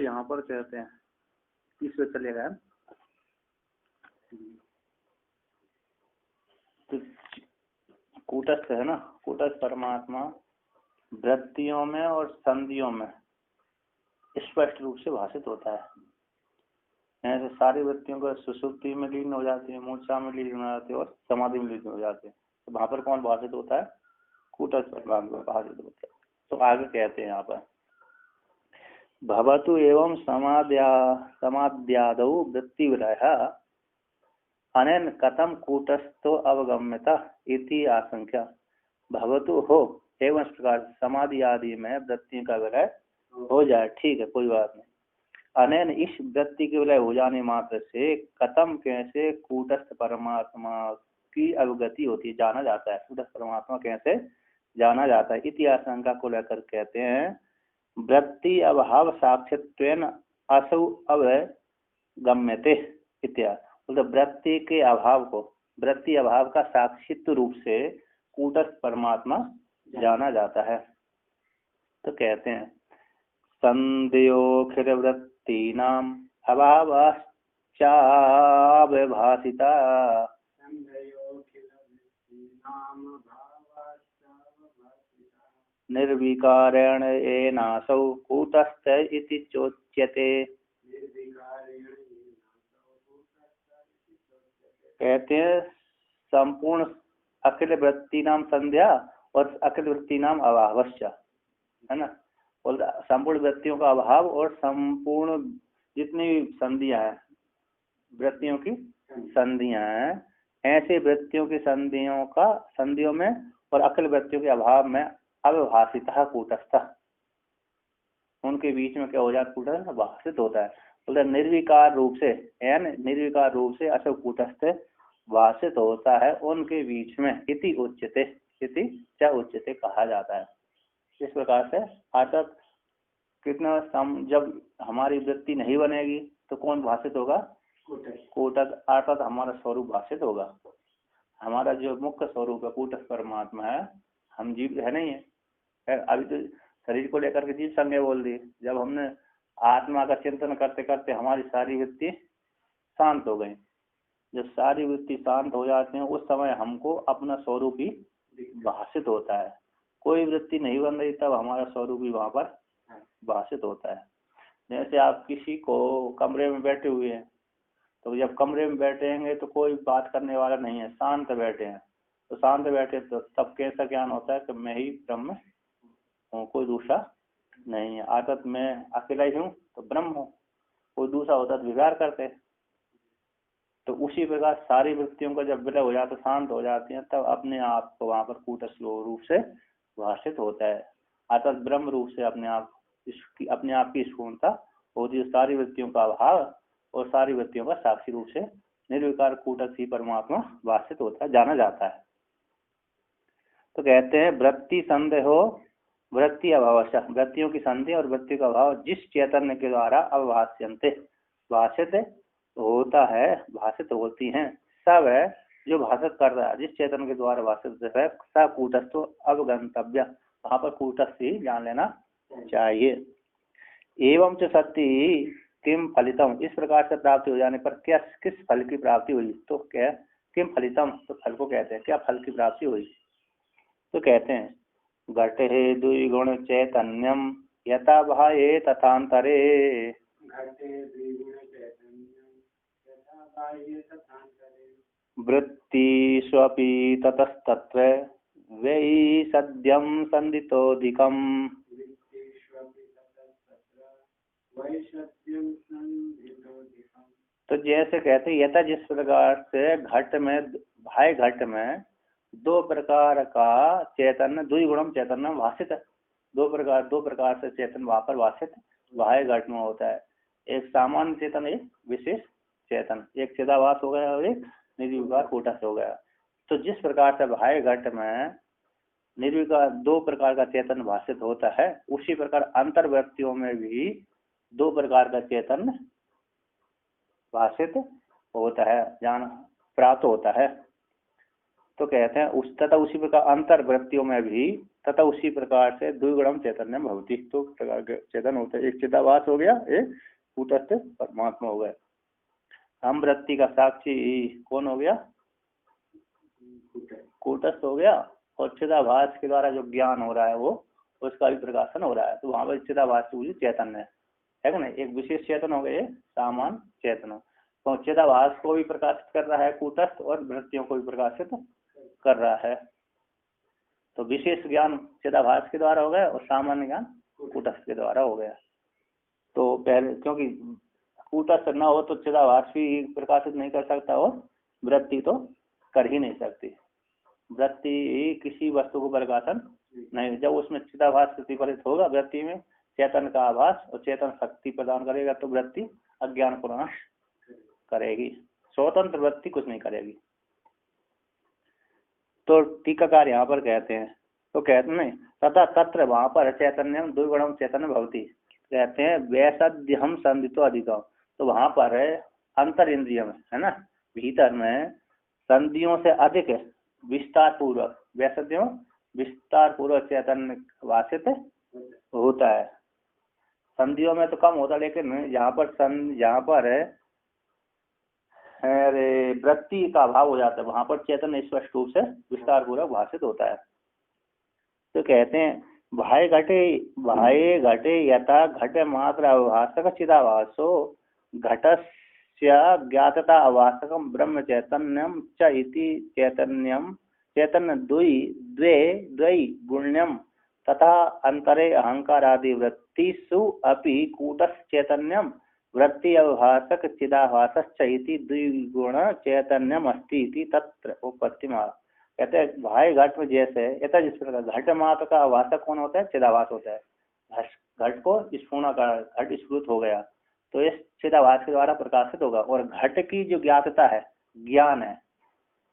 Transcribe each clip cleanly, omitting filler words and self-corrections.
यहाँ पर कहते हैं इसमें चलेगा। तो कूटस्थ है ना, कूटस्थ परमात्मा वृत्तियों में और संधियों में स्पष्ट रूप से भाषित होता है। ऐसे सारी वृत्तियों को सुषुप्ति में लीन हो जाती है, मूर्छा में लीन हो जाती है और समाधि में लीन हो जाते हैं। तो वहां पर कौन भाषित होता है? कूटस्थ परमात्मा भाषित होता है। तो आगे कहते हैं यहाँ पर भवतु एवं समाद्यादौ वृत्ति विलयः अनेन कथम कूटस्थो अवगम्यता इति आशंका। भवतु हो एवं इस प्रकार समाधि आदि में वृत्तियों का विलय हो जाए, ठीक है, कोई बात नहीं। अनेन इस वृत्ति के विलय हो जाने मात्र से कथम कैसे कूटस्थ परमात्मा की अवगति होती है, जाना जाता है। कूटस्थ परमात्मा कैसे जाना जाता है, इति आशंका को लेकर कहते हैं वृत्ति अभाव साक्षित्वेन असौ अवगम्यते इत्यादि। मतलब वृत्ति के अभाव को, वृत्ति अभाव का साक्षित्व रूप से कूटस्थ परमात्मा जाना जाता है। तो कहते हैं संदेयोखिल वृत्तीनाम अभावाश्चाव्यभासिता निर्विकारेण एनासौ कूटस्थ इति चोच्यते। कहते हैं संपूर्ण अखिल वृत्ति नाम संध्या और अखिल वृत्ति नाम अभावश्च, है ना। और संपूर्ण वृत्तियों का अभाव और संपूर्ण जितनी संधियां हैं, वृत्तियों की संधियां हैं, ऐसे वृत्तियों की संधियों में और अखिल वृत्तियों के अभाव में अव्यभाषितः कूटस्थ, उनके बीच में क्या हो जाता है? कूटस्थ भाषित होता है। बोलते निर्विकार रूप से, निर्विकार रूप से असौ कूटस्थ भाषित होता है उनके बीच में। इति उच्यते, इति च उच्यते कहा जाता है। इस प्रकार से अर्थात कितना जब हमारी वृत्ति नहीं बनेगी तो कौन भाषित होगा? कूटस्थ, अर्थात हमारा स्वरूप भाषित होगा। हमारा जो मुख्य स्वरूप है कूटस्थ परमात्मा है, हम जीव है नहीं है। अभी तो शरीर को लेकर के जीव संज्ञा बोल दी। जब हमने आत्मा का चिंतन करते करते हमारी सारी वृत्ति शांत हो गई, जब सारी वृत्ति शांत हो जाते हैं उस समय हमको अपना स्वरूप ही भाषित होता है। कोई वृत्ति नहीं बन रही तब हमारा स्वरूप ही वहां पर भाषित होता है। जैसे आप किसी को कमरे में बैठे हुए हैं, तो जब कमरे में बैठेंगे तो कोई बात करने वाला नहीं है, शांत बैठे हैं, तो शांत बैठे तो तब कैसा ज्ञान होता है कि मैं ही ब्रह्म हूँ, कोई दूसरा नहीं है। आदत मैं अकेला ही हूँ तो ब्रह्म हूँ, कोई दूसरा होता तो विचार करते। तो उसी प्रकार सारी वृत्तियों का जब विलय हो जाता, शांत हो जाती हैं, तब अपने आप को वहां पर कूटस्थ रूप से भाषित होता है। अर्थात ब्रह्म रूप से अपने आप की स्फूर्णता होती है। सारी वृत्तियों का अभाव और सारी वृत्तियों का साक्षी रूप से निर्विकार कूटस्थ ही परमात्मा भाषित होता है, जाना जाता है। तो कहते हैं वृत्ति संदेहो वृत्ति अभावश्च, वृत्तियों की संधि और वृत्ति का अभाव जिस चैतन्य के द्वारा अभाष्यन्ते भाषित होता है, भाषित होती हैं, सब है जो भाषित कर रहा है, जिस चैतन्य के द्वारा भाषित है, स कूटस्थ अवगंतव्य, वहां पर कूटस्थ ही जान लेना चाहिए। एवं च सत्य किम फलितम, इस प्रकार से प्राप्ति हो जाने पर क्या किस फल की प्राप्ति हुई? तो क्या किम फलितम, तो फल को कहते हैं क्या फल की प्राप्ति हुई? तो कहते हैं घटे द्विगुण चैतन्यम यथा बाह्ये तथांतरे, वृत्ति स्वपि ततस्तत्र वै सद्यम संदितोधिकम। तो जैसे कहते यथा, जिस प्रकार से घट में, बाह्य घट में दो प्रकार का चैतन्य, द्विगुणम चैतन्य भाषित है, दो प्रकार से चैतन्य वहां पर भाषित बाह्य घट में होता है। एक सामान्य चेतन, एक विशेष चेतन, एक चिदाभास हो गया और एक निर्विकार कूटस्थ हो गया। तो जिस प्रकार से बाह्य घट में निर्विकार दो प्रकार का चेतन भाषित होता है, उसी प्रकार अंतर्वृत्तियों में भी दो प्रकार का चेतन भाषित होता है, ज्ञान प्राप्त होता है। तो कहते हैं उस तथा उसी प्रकार अंतर्वृत्तियों में भी तथा उसी प्रकार से द्विगुणम चैतन्यम भवति। तो प्रकार के चैतन्य होते हैं, एक चिदाभास हो गया, एक कूटस्थ परमात्मा हो गया। हम वृत्ति का साक्षी कौन हो गया? कूटस्थ हो गया। और चिदाभास के द्वारा जो ज्ञान हो रहा है वो उसका भी प्रकाशन हो रहा है। तो वहां पर चिदाभास चैतन्य है ना, एक विशेष चेतन हो गए, सामान्य चेतन। तो चिदाभास को भी प्रकाशित कर रहा है कूटस्थ, और वृत्तियों को भी प्रकाशित कर रहा है। तो विशेष ज्ञान चिदाभास के द्वारा हो गया और सामान्य ज्ञान कूटस्थ के द्वारा हो गया। तो पहले क्योंकि कूटस्थ न हो तो चिदाभास भी प्रकाशित नहीं कर सकता और वृत्ति तो कर ही नहीं सकती। वृत्ति किसी वस्तु को प्रकाशन नहीं, जब उसमें चिदाभास प्रतिफलित होगा वृत्ति में चेतन का आभास और चेतन शक्ति प्रदान करेगा तो वृत्ति अज्ञान को नाश करेगी, स्वतंत्र वृत्ति कुछ नहीं करेगी। तो टीकाकार यहाँ पर कहते हैं, तो कहते नहीं तथा तत्र वहां पर चैतन्यम द्विगुणम चैतन्य भवति, कहते हैं वैसद्य हम संदितो अधिकम। तो वहां पर है अंतर इंद्रिय में, है ना, भीतर में संधियों से अधिक विस्तार पूर्वक, वैसद्यों विस्तार पूर्वक चैतन्य वासित होता है। संधियों में तो कम होता है, लेकिन यहाँ पर है वृत्ति का अभाव हो जाता है, वहां पर चैतन्य स्पष्ट रूप से विस्तार पूर्वक भाषित होता है। तो कहते हैं भाई घटे यथा घट मात्र अभाषक चिदाभासो घटस्य ज्ञातता अभाषकम ब्रह्म चैतन्यम च इति चैतन्य द्वै गुण्यम तथा अंतरे अहंकार आदि वृत्तिषु अपि कूटस्थ चैतन्यम वृत्ति अभाषक चिदाभासश्च इति द्विगुण चैतन्यम अस्ति इति तत्र उपपत्तिमा। कहते हैं भाई घट में जैसे यथा जिस प्रकार घट मात्र का आभाषक कौन होता है? चिदाभास होता है। घट को स्फुरण का घट स्फुरित हो गया तो इस चिदाभास के द्वारा प्रकाशित होगा। और घट की जो ज्ञातता है, ज्ञान है,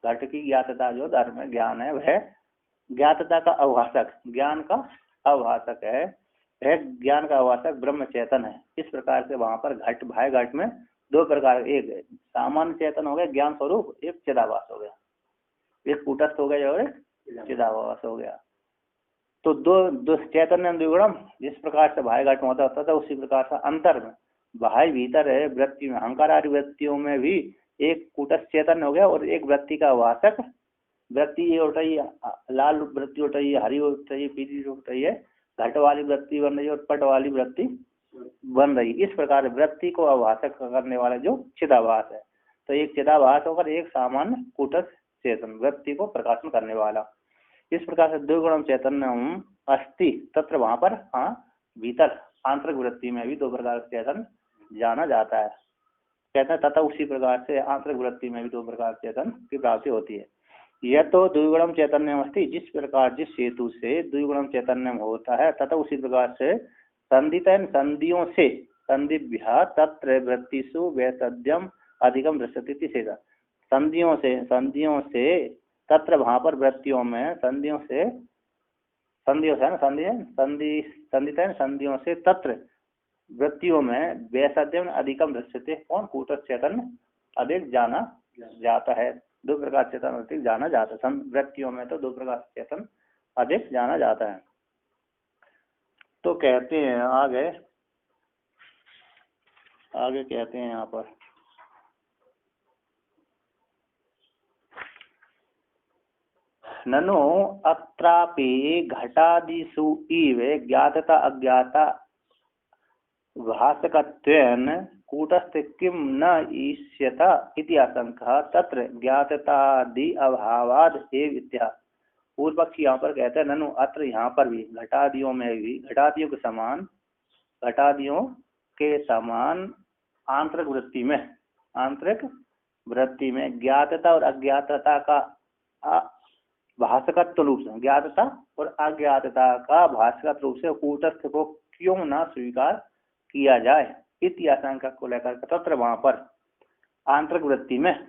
घट की ज्ञातता जो धर्म है, ज्ञान है, वह ज्ञातता का अभाषक, ज्ञान का अभाषक है, वह ज्ञान का अभाषक ब्रह्म चेतन है। इस प्रकार से वहां पर भाई घट में दो प्रकार, एक सामान्य चेतन हो गया ज्ञान स्वरूप, एक चिदाभास हो गया, एक कूटस्थ हो गया और एक चिदाभास हो गया। तो दो चैतन्य द्विगुणम जिस प्रकार से भाई घट में होता था उसी प्रकार से अंतर में भाई भीतर है वृत्ति में, अहंकार आदि वृत्तियों में भी एक कूटस्थ चैतन्य हो गया और एक वृत्ति का आभाषक। वृत्ति ये उठ रही है, लाल वृत्ति उठ रही है, हरी उठ रही है, पीली उठ रही है, घट वाली वृत्ति बन रही है और पट वाली वृत्ति बन रही है। इस प्रकार वृत्ति को आभाषक करने वाला जो चिदाभास है, तो एक चिदाभास होकर एक सामान्य कूटस्थ चेतन वृत्ति को प्रकाशन करने वाला। इस प्रकार से द्विगुणम चैतन्य अस्ति तत्र वहां पर, हाँ, भीतर आंतरिक वृत्ति में भी दो प्रकार के चेतन जाना जाता है। कहते हैं तथा उसी प्रकार से आंतरिक वृत्ति में भी दो प्रकार चेतन की प्राप्ति होती है। यह तो द्विगुणम चैतन्यम अस्ति, जिस प्रकार जिस हेतु से द्विगुणम चैतन्यम होता है तथा उसी प्रकार से संधितन संधियों से संधिभ्या तत्र वृत्तिषु वैसद्यम अधिकम दृश्यते से संधियों से तत्र वहां पर वृत्तियों में संधियों से है ना, संधियों से तत्र वृत्तियों में वैसद्यम अधिकम दृश्यते, कौन? कूटस्थ चैतन्य अधिक जाना जाता है। दो प्रकार चेतन अधिक जाना जाता है वृत्तियों में, तो दो प्रकार चेतन अधिक जाना जाता है। तो कहते हैं आगे कहते हैं यहाँ पर ननु अत्रापि घटादिषु इव ज्ञातता अज्ञाता भासकत्वेन कूटस्थ किम न ईष्यता इति आशंका तत्र ज्ञाततादि अभावाद एव इत्या। पूर्व पक्षी यहाँ पर कहते हैं ननु अत्र, यहाँ पर भी घटादियों में भी घटादियों के समान आंतरिक वृत्ति में ज्ञातता और अज्ञातता का भाषकत्व रूप से, ज्ञातता और अज्ञातता का भाषकत्व रूप से कूटस्थ को क्यों न स्वीकार किया जाए इति आशंका को लेकर तत्र वहां पर आंतरिक वृत्ति में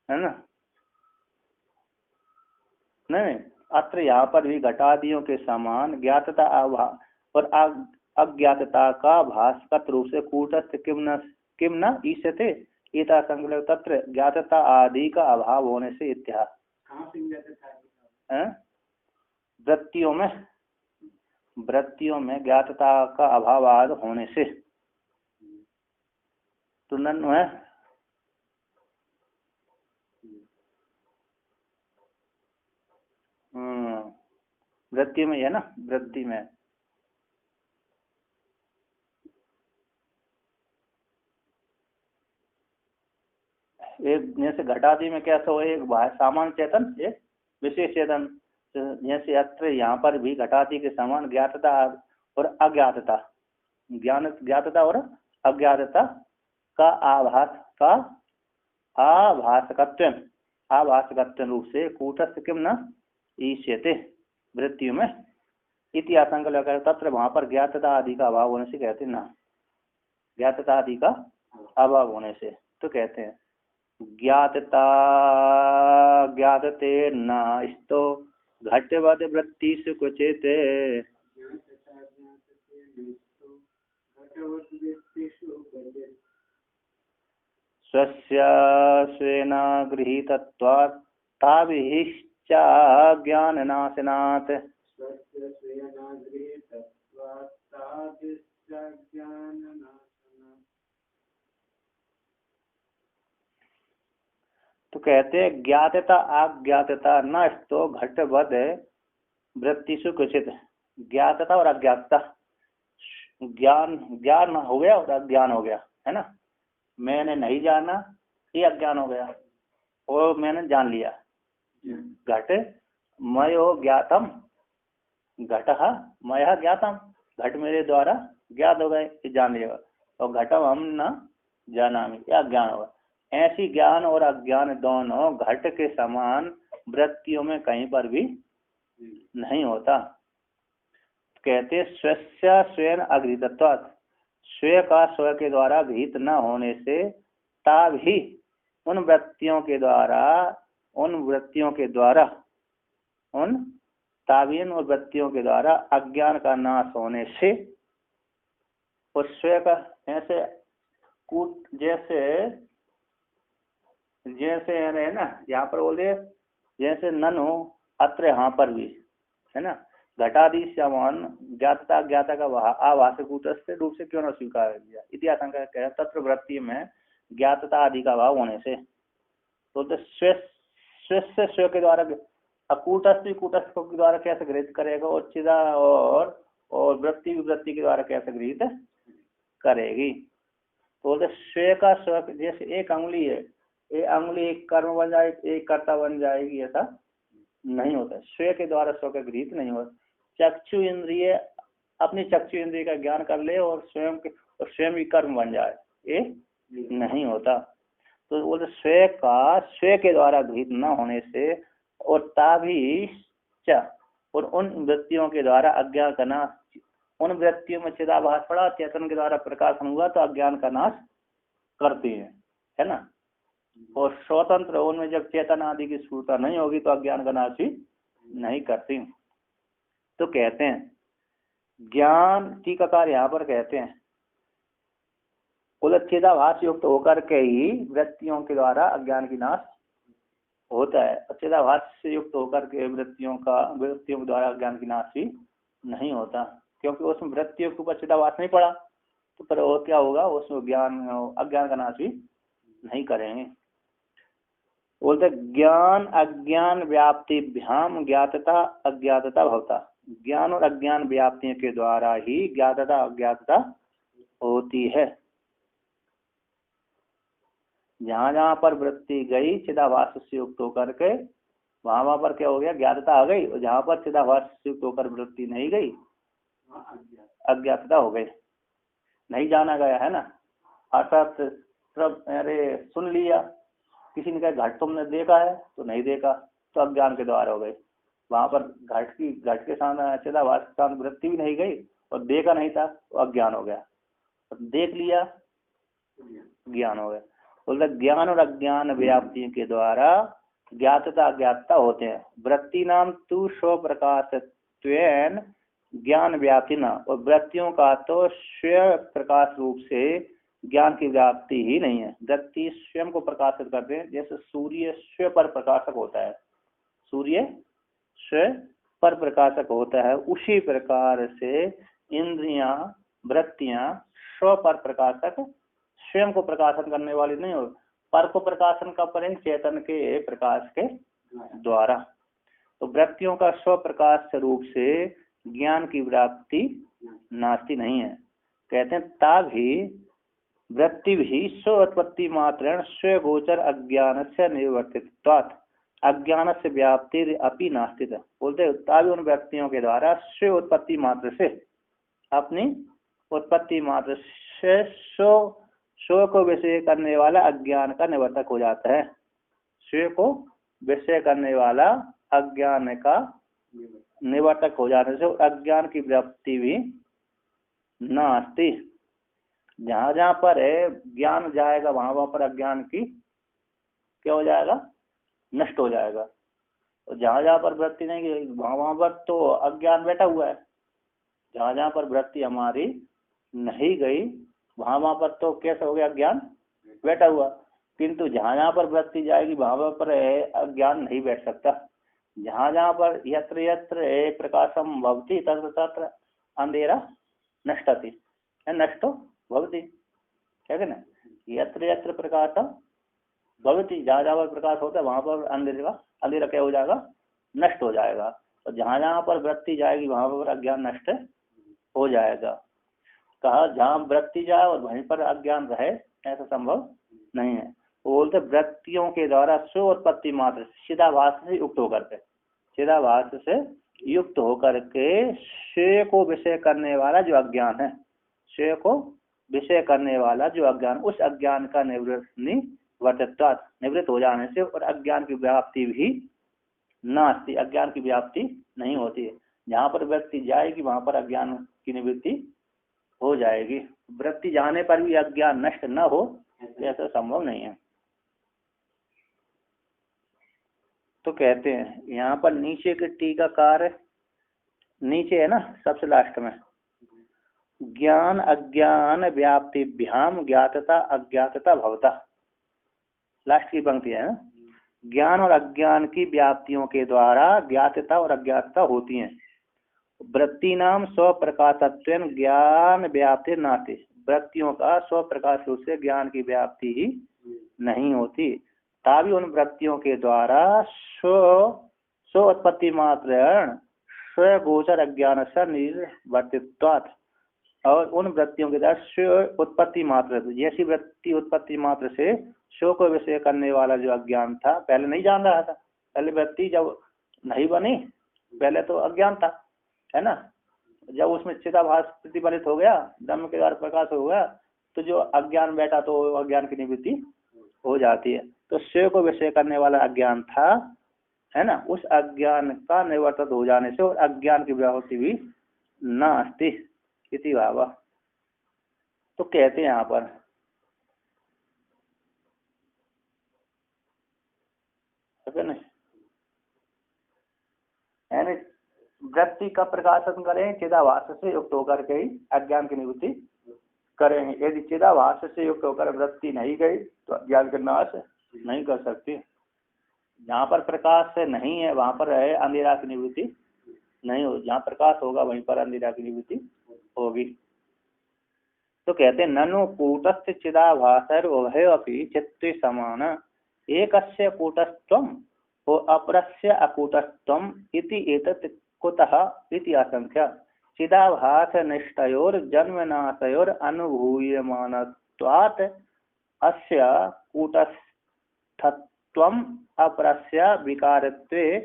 है ना, नहीं अत्र यहाँ पर भी घटादियों के समान ज्ञातता और अज्ञातता का भाषकत्व रूप से कूटस्थ किम न ईष्यते ईता संकल्प तत्र ज्ञातता आदि का अभाव होने से इत्याह। वृत्तियों में ज्ञातता का अभाव आदि होने से तो नन है वृत्ति में है ना, वृत्ति में एक जैसे घटादि में कैसा हो, एक सामान्य चेतन एक विशेष चेतन, जैसे अत्र यहाँ पर भी घटादि के समान ज्ञातता और अज्ञातता, ज्ञातता और अज्ञातता का आभासकत्व रूप से कूटस्थ किम न ईष्यते वृत्तियों में इति आशंका लगाकर तत्र वहां पर ज्ञातता आदि का अभाव होने से कहते हैं ना, ज्ञातता आदि का अभाव होने से तो कहते हैं ज्ञातता ज्ञातते न स्तो घटवद वृत्ति सुकुचित स्वस्य स्वेन गृहीतत्वात् ताभिश्च ज्ञाननाशनात्। तो कहते हैं ज्ञातता अज्ञातता न तो घटवद वृत्तिषु कुचित, ज्ञातता और अज्ञातता, ज्ञान हो गया और अज्ञान हो गया है ना। मैंने नहीं जाना ये अज्ञान हो गया और मैंने जान लिया। घट मयो ज्ञातम घटः मया ज्ञातम, घट मेरे द्वारा ज्ञात हो गए, जान लिया, और घटम हम न जानामि ये अज्ञान होगा। ऐसी ज्ञान और अज्ञान दोनों घट के समान वृत्तियों में कहीं पर भी नहीं होता। कहते स्वस्य स्वयं अगृहीतत्वात्, स्वयं का स्वयं के द्वारा गृहीत न होने से ताभी उन वृत्तियों के द्वारा अज्ञान का नाश होने से, और स्वयं का ऐसे कूट जैसे है ना, यहाँ पर बोले जैसे नन हो अत्र यहाँ पर भी है ना, घटादि समान ज्ञाता ज्ञाता का आभास कूटस्थ रूप से क्यों न स्वीकार किया इतिहास तत्व वृत्ति में ज्ञातता आदि का भाव होने से। तो स्व के द्वारा अकूटस्थ कूटस्थ के द्वारा कैसे गृहित करेगा, और चिदा और वृत्ति विवृत्ति के द्वारा कैसे गृहित करेगी। तो स्व का स्व जैसे एक अंगुली है, एक अंगुली एक कर्म बन जाएगी एक कर्ता बन जाएगी, ऐसा नहीं होता। स्व के द्वारा स्व का गृहित नहीं होता। चक्षु इंद्रिय अपनी चक्षु इंद्रिय का ज्ञान कर ले और स्वयं भी कर्म बन जाए, ये नहीं होता। तो वो स्व का स्व के द्वारा गृहित न होने से, और ताभी और उन वृत्तियों के द्वारा अज्ञान का नाश, उन वृत्तियों में चिदाभास पड़ा, चेतन के द्वारा प्रकाशन हुआ तो अज्ञान का नाश करती है ना। और स्वतंत्र उनमें जब चेतन आदि की स्फूर्ता नहीं होगी तो अज्ञान का नाश ही नहीं करती। तो कहते हैं ज्ञान टीकाकार यहाँ पर कहते हैं चिदाभास युक्त होकर के ही वृत्तियों के द्वारा अज्ञान की नाश होता है। चिदाभास से युक्त होकर के वृत्तियों के द्वारा अज्ञान की नाश ही नहीं होता, क्योंकि उसमें वृत्तियों के ऊपर चिदाभास नहीं पड़ा, तो पर वो क्या होगा, उसमें अज्ञान का नाश भी नहीं करेंगे। बोलते ज्ञान अज्ञान व्याप्तिभ्याम ज्ञातता अज्ञातता भवता, ज्ञान और अज्ञान व्याप्तियों के द्वारा ही ज्ञातता अज्ञातता होती है। जहां जहां पर वृत्ति गई चिदाभास से युक्त होकर के, वहां पर क्या हो गया, ज्ञातता आ गई, और जहां पर चिदाभास से युक्त होकर वृत्ति नहीं गई अज्ञातता हो गई, नहीं जाना गया है ना। अर्थात अरे सुन लिया, किसी ने कहा घट तुमने देखा है, तो नहीं देखा, तो अज्ञान के द्वारा हो गए। वहां पर घट के साथ चिदाभास के साथ वृत्ति भी नहीं गई और देखा नहीं था, तो अज्ञान हो गया, और देख लिया ज्ञान हो गया। बोलते ज्ञान और अज्ञान व्याप्ति के द्वारा ज्ञातता अज्ञातता होते हैं। वृत्ति नाम तू स्व प्रकाश ज्ञान व्याप्ति न, और वृत्तियों का तो स्व प्रकाश रूप से ज्ञान की व्याप्ति ही नहीं है। वृत्ति स्वयं को प्रकाशित करते हैं, जैसे सूर्य स्वयं पर प्रकाशक होता है, सूर्य स्वयं पर प्रकाशक होता है, उसी प्रकार से इंद्रियां वृत्तियां स्व पर प्रकाशक, स्वयं को प्रकाशन करने वाली नहीं हो, पर को प्रकाशन का परें चेतन के प्रकाश के द्वारा। तो वृत्तियों का स्व प्रकाश स्वरूप से ज्ञान की व्याप्ति नास्ति नहीं है। कहते हैं ताभी वृत्ति भी स्व उत्पत्ति मात्रेण स्व गोचर अज्ञान से निवर्तित्वात् अज्ञान से व्याप्ति अपि नास्ति। बोलते ताभी उन व्यक्तियों के द्वारा स्व उत्पत्ति मात्र से, अपनी उत्पत्ति मात्र से स्व को विषय करने वाला अज्ञान का निवर्तक हो जाता है। स्व को विषय करने वाला अज्ञान का निवर्तक हो जाने से अज्ञान की व्याप्ति भी नास्ति। जहां जहां पर है ज्ञान जाएगा वहां वहां पर अज्ञान की क्या हो जाएगा, नष्ट हो जाएगा। और जहां जहां पर वृत्ति नहीं गई वहां वहां पर तो अज्ञान बैठा हुआ है। जहां जहां पर वृत्ति हमारी नहीं गई वहां वहां पर तो कैसे हो गया, अज्ञान बैठा हुआ। किंतु जहां जहां पर वृत्ति जाएगी वहां वहां पर अज्ञान नहीं बैठ सकता। जहां जहां पर यत्र यत्र प्रकाशम भवति तत्र तत्र अंधेरा नष्टति, नष्टो भवति, क्या कहना, यत्र यत्र प्रकाशम भवति, जहां जहां पर प्रकाश होता है वहां पर अंधेरा क्या हो जाएगा, नष्ट हो जाएगा। और जहां जहां पर वृत्ति जाएगी वहां पर अज्ञान नष्ट हो जाएगा। कहा जहां वृत्ति जाए और वहीं पर अज्ञान रहे ऐसा संभव नहीं है। वो बोलते वृत्तियों के द्वारा स्व उत्पत्ति मात्र चिदाभास से युक्त होकर के, चिदाभास से युक्त होकर के स्व को विषय करने वाला जो अज्ञान है, स्व को विषय करने वाला जो अज्ञान, उस अज्ञान का निवृत्त हो जाने से और अज्ञान की व्याप्ति भी नास्ति, अज्ञान की व्याप्ति नहीं होती है। जहाँ पर वृत्ति जाएगी वहां पर अज्ञान की निवृत्ति हो जाएगी। वृत्ति जाने पर भी अज्ञान नष्ट न हो ऐसा संभव नहीं है। तो कहते हैं यहाँ पर नीचे के टीकाकार, नीचे है ना सबसे लास्ट में, ज्ञान अज्ञान व्याप्तिभ्याम ज्ञातता अज्ञातता भवता, लास्ट की पंक्ति है ना, ज्ञान और अज्ञान की व्याप्तियों के द्वारा ज्ञातता और अज्ञातता होती हैं। वृत्ति नाम स्वप्रकाशत्वेन ज्ञान व्याप्ति नास्ति, वृत्तियों का स्वप्रकाश रूप से ज्ञान की व्याप्ति ही नहीं होती। तभी उन वृत्तियों के द्वारा स्व उत्पत्ति मात्र स्व गोचर अज्ञान से निर्वर्तित्वात्, और उन वृत्तियों के द्वारा स्व उत्पत्ति मात्र, जैसी वृत्ति उत्पत्ति मात्र से स्व को विषय करने वाला जो अज्ञान था, पहले नहीं जान रहा था, पहले वृत्ति जब नहीं बनी पहले तो अज्ञान था, है ना। जब उसमें चिदाभास प्रतिफलित हो गया, ब्रह्म के द्वारा प्रकाश हो गया, तो जो अज्ञान बैठा तो अज्ञान की निवृत्ति हो जाती है। तो स्व को विषय करने वाला अज्ञान था, है ना, उस अज्ञान का निवर्तित हो जाने से और अज्ञान की व्याप्ति भी नास्ति इति भाव। तो कहते हैं यहाँ पर यानी वृत्ति का प्रकाशन करें चिदाभास से युक्त होकर के ही अज्ञान की निवृत्ति करेंगे। यदि चिदाभास से युक्त होकर वृत्ति नहीं गई तो अज्ञान का नाश नहीं कर सकती। जहाँ पर प्रकाश से नहीं है वहां पर है अंधेरा की निवृत्ति नहीं हो, जहाँ प्रकाश होगा वहीं पर अंधेरा की निवृत्ति होगी। तो कहते हैं ननु कूटस्थ चिदाभासर उभय अपि चित्ते समान एकस्य कूटस्थत्वम् अपरस्य अकूटस्थत्वम् इति एतत् कुतः इति आशंक्य चिदाभास निष्ठयोर जन्मनाशयोर अनुभूयमानत्वात् अस्य कूटस्थत्वम् अपरस्य विकारत्वे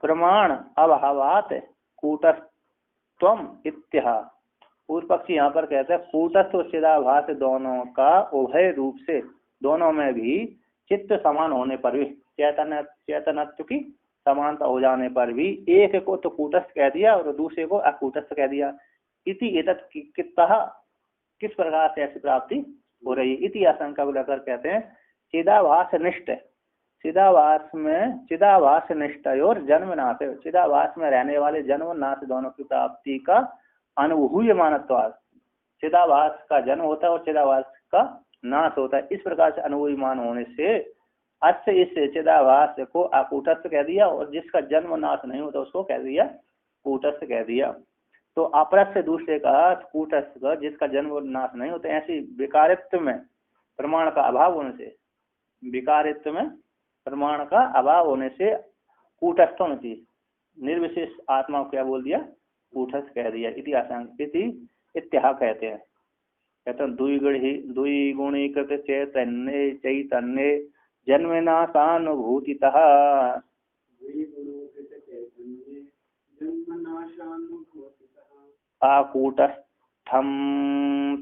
प्रमाण अभावात् कूटस्थत्वम् इत्यह। पूर्व पक्षी यहाँ पर कहते हैं कूटस्थ और चिदाभास दोनों का उभय रूप से, दोनों में भी चित्त समान होने पर भी, चैतन्यत्व की समानता हो जाने पर भी एक को तो कूटस्थ कह दिया और दूसरे को अकूटस्थ कह दिया। इति एतत् किस प्रकार से ऐसी प्राप्ति हो रही है, इति आशंका को लेकर कहते हैं चिदाभास निष्ठ, चिदाभास निष्ठ और जन्म नाश, चिदाभास में रहने वाले जन्म नाश दोनों की प्राप्ति का अनुभूयमानत्वात्, चिदाभास का जन्म होता है और चिदाभास का नाश होता है। इस प्रकार से अनुभूयमान होने से अस्य इस चिदाभास को अकूटस्थ कह दिया, और जिसका जन्म नाश नहीं होता उसको कह दिया कूटस्थ कह दिया। तो अपरस्य दूसरे का कूटस्थ का जिसका जन्म नाश नहीं होता, ऐसी विकारित्व में प्रमाण का अभाव होने से, विकारित्व में प्रमाण का अभाव होने से कूटस्थों की निर्विशेष आत्मा को क्या बोल दिया, कूटस्थ कह दिया। इत्याह कहते हैं। कहते हैं द्विगुणीकृत चैतन्य चैतन्य जन्मनाशानुभूतितः आकूटस्थं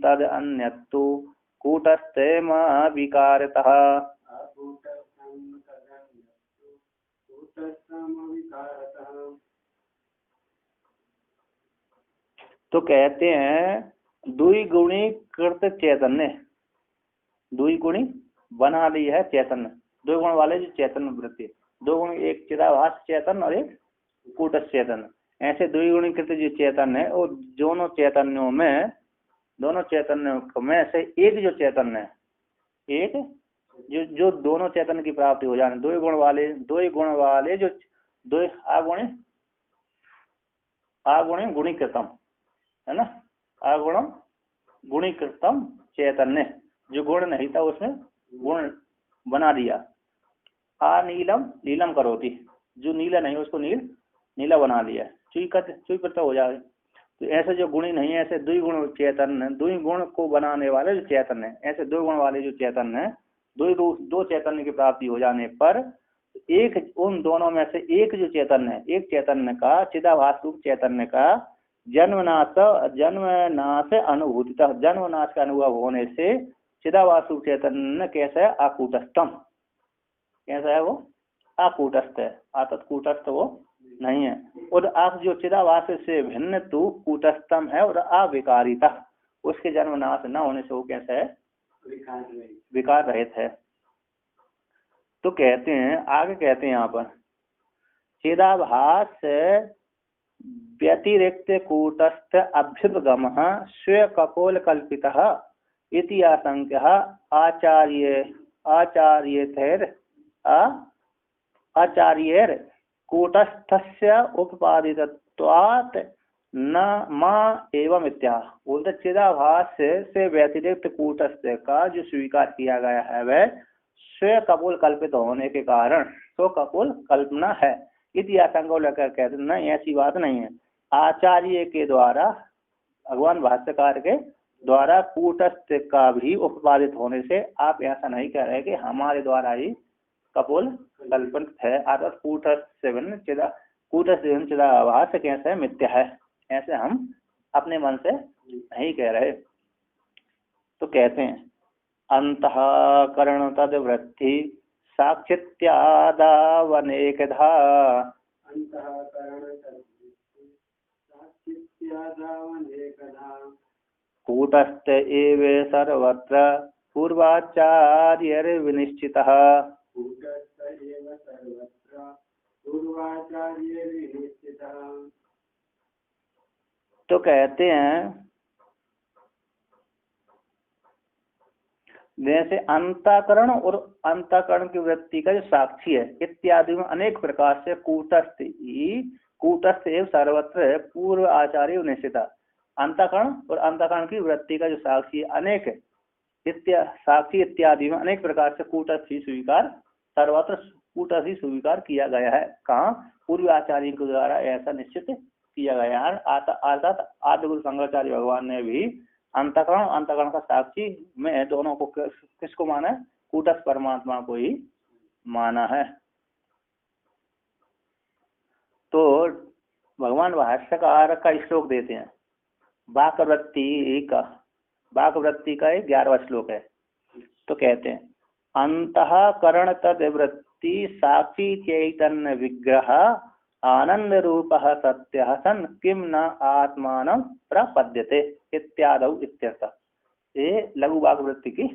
तद अन्यत्तु कूटस्थेम विकारतः। तो कहते हैं द्विगुणीकृत चैतन्य, द्विगुणी बना ली है चैतन्य, दो गुण वाले जो चैतन्य वृत्ति, दो गुण, एक चिदाभास चैतन्य और एक कूटस्थ चैतन्य, ऐसे द्विगुणीकृत जो चैतन्य है और दोनों चैतन्यों में, दोनों चैतन्यों में से एक जो चैतन्य है, एक जो दोनों चैतन्य की प्राप्ति हो जाने, दो गुण वाले जो दो आगुणी गुणीकृतम है ना, अगुणम गुणीकृतम चैतन्य, जो गुण नहीं था उसमें गुण बना दिया। नीलम नीलम करोति, जो नीला नहीं उसको नीला बना लिया, चुई करता हो जाए। तो ऐसे जो गुणी नहीं है, ऐसे द्विगुण चैतन्य, द्विगुण को बनाने वाले जो चैतन्य, ऐसे दो गुण वाले जो चैतन्य, दो चैतन्य की प्राप्ति हो जाने पर एक, उन दोनों में से एक जो चैतन्य है, एक चैतन्य का, चिदाभास रूप चैतन्य का जन्मनाश अनुभूति, जन्मनाश का अनुभव होने से चिदाभास रूप चैतन्य कैसा है, आकूटस्थम, कैसा है वो, आकूटस्थ है, आतत कूटस्थ वो नहीं है। और आप जो चिदाभास से भिन्न तू कूटस्थम है और अविकारिता, उसके जन्मनाश न होने से वो कैसा है, विकार रहित है। तो कहते हैं, आगे कहते हैं यहाँ पर, चिदाभास व्यतिरिक्त कूटस्थ अभ्युपगम स्व कपोल कल्पितः इति आशंक्यः आचार्यैर कूटस्थस्य उपपादितत्वात् न मा एवं इत्याह। बोलते चिदाभास से व्यतिरिक्त कूटस्थ का जो स्वीकार किया गया है वह स्व कपोल कल्पित होने के कारण स्व कपोल कल्पना है। इति आशंका लेकर कहते हैं नहीं, ऐसी बात नहीं है। आचार्य के द्वारा, भगवान भाष्यकार के द्वारा कूटस्थ का भी उपपादित होने से आप ऐसा नहीं कह रहे कि हमारे द्वारा ही कपोल कल्पन है। अर्थात कूटस्थ सेवन चिदाभास कैसे है, मिथ्या है, ऐसे हम अपने मन से नहीं कह रहे। तो कहते हैं अंतःकरण तद वृत्ति साक्षित्यादावनेकधा कूटस्थ एव सर्वत्र पूर्वाचार्यर्विनिश्चितः। तो कहते हैं जैसे अंतःकरण और अंतःकरण की वृत्ति का जो साक्षी है इत्यादि में अनेक प्रकार से कूटस्थ एवं सर्वत्र पूर्व आचार्य निश्चिता, अंतःकरण और अंतःकरण की वृत्ति का जो साक्षी अनेक साक्षी इत्यादि में अनेक प्रकार से कूटस्थ ही स्वीकार, सर्वत्र कूटस्थ ही स्वीकार किया गया है। कहाँ, पूर्व आचार्य के द्वारा ऐसा निश्चित किया गया है। अर्थात आदि गुरु शंकराचार्य भगवान ने भी अंतःकरण का साक्षी में दोनों को किसको माना है, कूटस्थ परमात्मा को ही माना है। तो भगवान भाष्यकार का श्लोक देते हैं, वाक्वृत्ति का 11वां श्लोक है। तो कहते हैं अंतःकरण तद वृत्ति साक्षी चैतन्य विग्रह आनंद रूप सत्य सन किम न आत्मान प्रपद्यते इत्यादौ इत्यर्थ। ये लघु वाक्वृत्ति की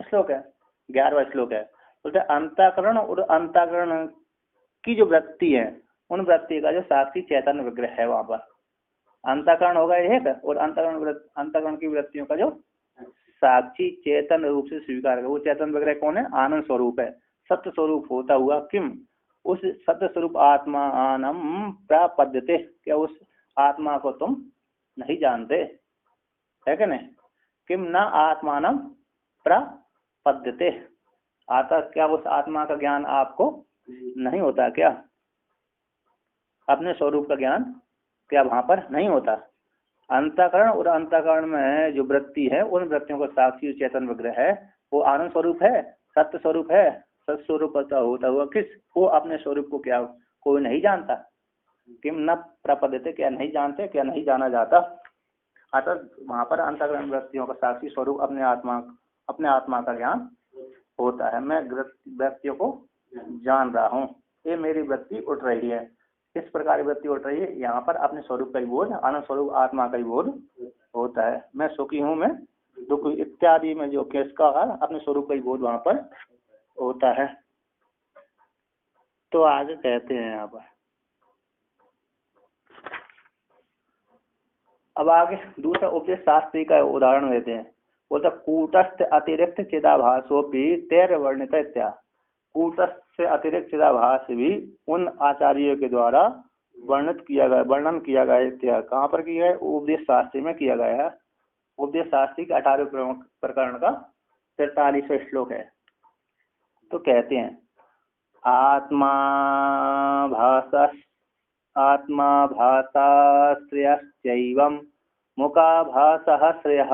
श्लोक है, 11वां श्लोक है। बोलते अंतःकरण और अंतःकरण की जो वृत्ति है उन वृत्ति का जो साक्षी चैतन्य विग्रह है वहां पर, अंतःकरण होगा एक, और अंतःकरण की वृत्तियों का जो साक्षी चेतन रूप से स्वीकार कर, वो चेतन वगैरह कौन है? आनंद स्वरूप है, सत्य स्वरूप होता हुआ किम उस सत्य स्वरूप आत्मा आनम प्रापद्यते, क्या उस आत्मा को तुम नहीं जानते, है कि नहीं? किम न आत्मानम प्रापद्यते, आता क्या उस आत्मा का ज्ञान आपको नहीं होता क्या? अपने स्वरूप का ज्ञान क्या वहां पर नहीं होता? अंतःकरण और अंतःकरण में जो वृत्ति है, उन वृत्तियों को साक्षी चेतन वगैरह है, वो आनंद स्वरूप है, सत्य स्वरूप है, सत्य स्वरूप होता हुआ किस वो अपने स्वरूप को क्या कोई नहीं जानता? किम न प्रपद्यते, क्या नहीं जानते, क्या नहीं जाना जाता? अतः वहां पर अंतःकरण वृत्तियों का साक्षी स्वरूप अपने आत्मा का ज्ञान होता है। मैं वृत्तियों को जान रहा हूँ, ये मेरी वृत्ति उठ रही है, इस प्रकार वृत्ति उठ रही है, यहाँ पर अपने स्वरूप का ही बोध, आनंद स्वरूप आत्मा का ही बोध होता है। मैं सुखी हूँ, मैं दुखी इत्यादि में जो किसका अपने स्वरूप का ही बोध वहां पर होता है। तो आगे कहते हैं यहाँ पर, अब आगे दूसरा उपदेश शास्त्री का उदाहरण देते हैं। बोलता कूटस्थ अतिरिक्त चिदाभासोपि तैर वर्णित इत्या, कूटस्थ से अतिरिक्त चिदाभास भी उन आचार्यों के द्वारा वर्णन किया गया इत्या। कहाँ पर किया है? उपदेश शास्त्री में किया गया है। उपदेश शास्त्री के 18वें प्रकरण का 43वां श्लोक है। तो कहते हैं आत्मा भासाश्रयश्चैवं मुखाभासः श्रेयः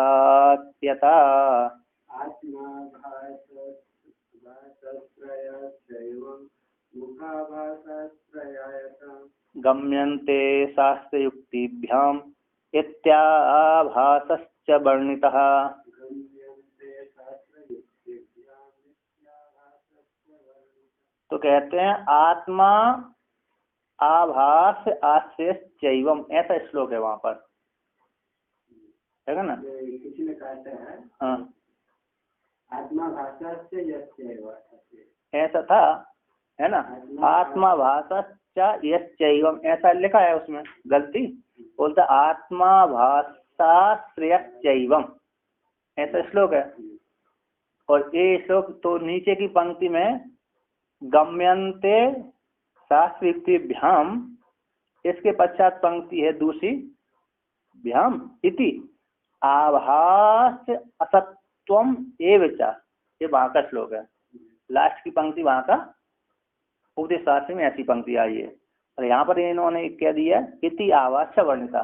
गम्यन्ते शास्त्रयुक्तिभ्याम् इत्याभासश्च वर्णितः। तो कहते हैं आत्मा आभास आश्रय चैवम, ऐसा श्लोक है वहां पर, है ना? किसी ने कहते हैं हाँ, आत्मा भाषा से ऐसा था, है ना? आत्मा भाषा यश्चैवम ऐसा लिखा है, उसमें गलती। बोलता आत्मा भाषा श्रेयश्चैवम, ऐसा श्लोक है। और ये श्लोक तो नीचे की पंक्ति में गम्यन्ते शास्त्रयुक्तिभ्याम, इसके पश्चात पंक्ति है दूसरी भ्याम इति आभास असत्वम एव च, ये वहां का श्लोक है। लास्ट की पंक्ति वहां का उपदेश शास्त्र में ऐसी पंक्ति आई है, और यहाँ पर इन्होंने क्या दिया? इति आभास वर्णिता,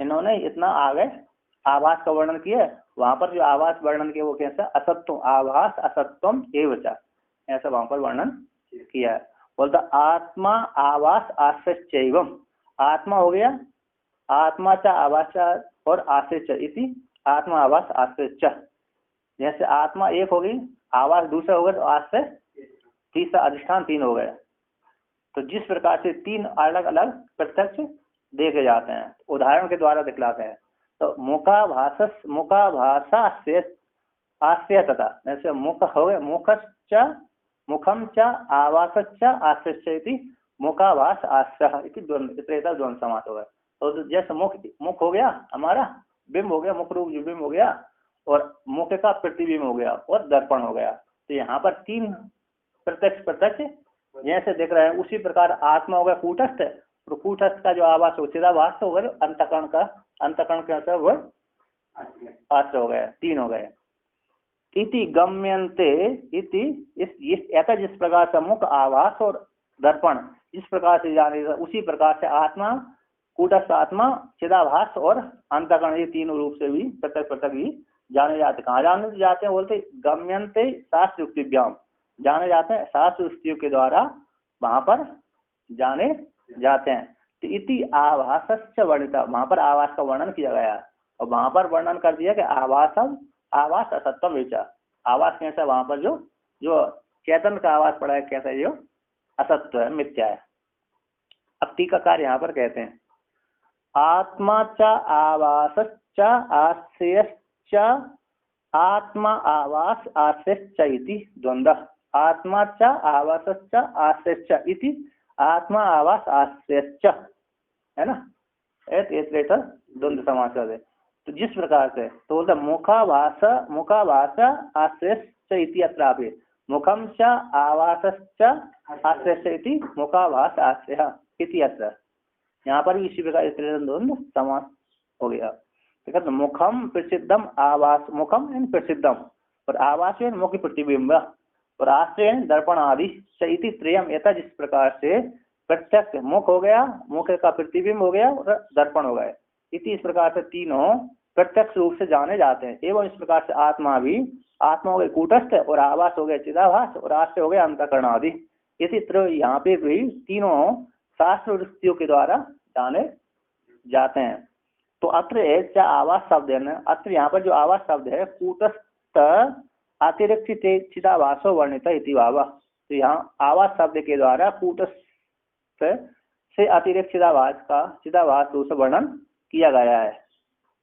इन्होंने इतना आगे आभास का वर्णन किया। वहां पर जो आभास वर्णन किया वो कैसा? असत्व, आभास असत्वम एव च, ऐसा वहां पर वर्णन किया है। बोलता आत्मा आवास आश्रयश्चैवम, आत्मा हो गया आत्मा च आवास और आश्रय इति आत्मा आवास आश्रय। जैसे आत्मा एक होगी, आवास दूसरा होगा, तो आश्रय तीसरा, अधिष्ठान तीन हो गए। तो जिस प्रकार से तीन अलग अलग प्रत्यक्ष देखे जाते हैं, उदाहरण के द्वारा दिखलाते हैं। तो मुखाभाषा आश्रय तथा, जैसे मुख हो गए, मुखम च आवासच्च आश्रय मुखाभास आश्रय इति द्वंद्व समास हो गया। तो जैसे मुख हो गया हमारा, बिंब हो गया, मुख रूप जो बिंब हो गया, और मुख का प्रतिबिंब हो गया, और दर्पण हो गया। तो यहाँ पर तीन प्रत्यक्ष जैसे देख रहे हैं, उसी प्रकार आत्मा हो गया कूटस्थ, और कूटस्थ का जो आवास हो चिदाभास हो गया, अंतःकरण का सब आश्रय हो गया, तीन हो गए। इति गम्यन्ते इति इस ऐसा जिस प्रकार से मुख आवास और दर्पण जिस प्रकार से जाने, उसी प्रकार से आत्मा कूटस्थ आत्मा चिदाभास और अंतःकरण, ये तीनों रूप से भी प्रत्यक्ष भी जाने जाते। कहाँ जाने जाते हैं? बोलते गम्यन्ते शास्त्र युक्तिभ्याम, जाने जाते हैं शास्त्र युक्तियों के द्वारा, वहां पर जाने जाते हैं। तो इति आभासस्य वर्णिता, वहां पर आवास का वर्णन किया गया, और वहां पर वर्णन कर दिया कि आवास असत्यम विचार, आवास कैसा वहां पर जो चेतन का आवास पड़ा है कैसा, जो असत्य है, मिथ्या है। अब टीकाकार यहाँ पर कहते हैं आत्मा च आवासश्च आश्रयश्च आत्मा आवास आश्रयश्च इति द्वंद्व, आत्मा च आवासश्च आश्रयश्च इति आत्मा आवास आश्रयश्च, है ना? इतरेतर द्वंद्व समास कर दे। तो जिस प्रकार से तो बोलता मुखाभास आश्रयश्च इति अत्रापि मुखम च आवासश्च आश्रयश्च इति मुखाभास आश्रय इति अत्र। यहाँ पर भी इसी प्रकार इतरेतर द्वंद्व समास हो गया। तो कहते मुखम प्रसिद्धम आवास, मुखम एंड प्रसिद्धम और आवास मुख्य प्रतिबिंब और आश्रय दर्पण आदि इति त्रयम यथा। जिस प्रकार से प्रत्यक्ष मुख हो गया, मुख का प्रतिबिंब हो गया और दर्पण हो गया, इति इस प्रकार से तीनों प्रत्यक्ष रूप से जाने जाते हैं। एवं इस प्रकार से आत्मा भी, आत्मा हो गए कूटस्थ और आवास हो गया चिदाभास और आश्रय हो गया अंतःकरण आदि। इसी तरह यहाँ पे भी तीनों शास्त्र वृत्तियों के द्वारा जाने जाते हैं। तो अत्र क्या आवास शब्द है ना, अत्र यहाँ पर जो आवास शब्द है कूटस्थ अतिरिक्त चिदाभासो वर्णित इति भावा। तो यहाँ आवास शब्द के द्वारा कूटस्थ से अतिरिक्त चिदाभास रूप से वर्णन किया गया है।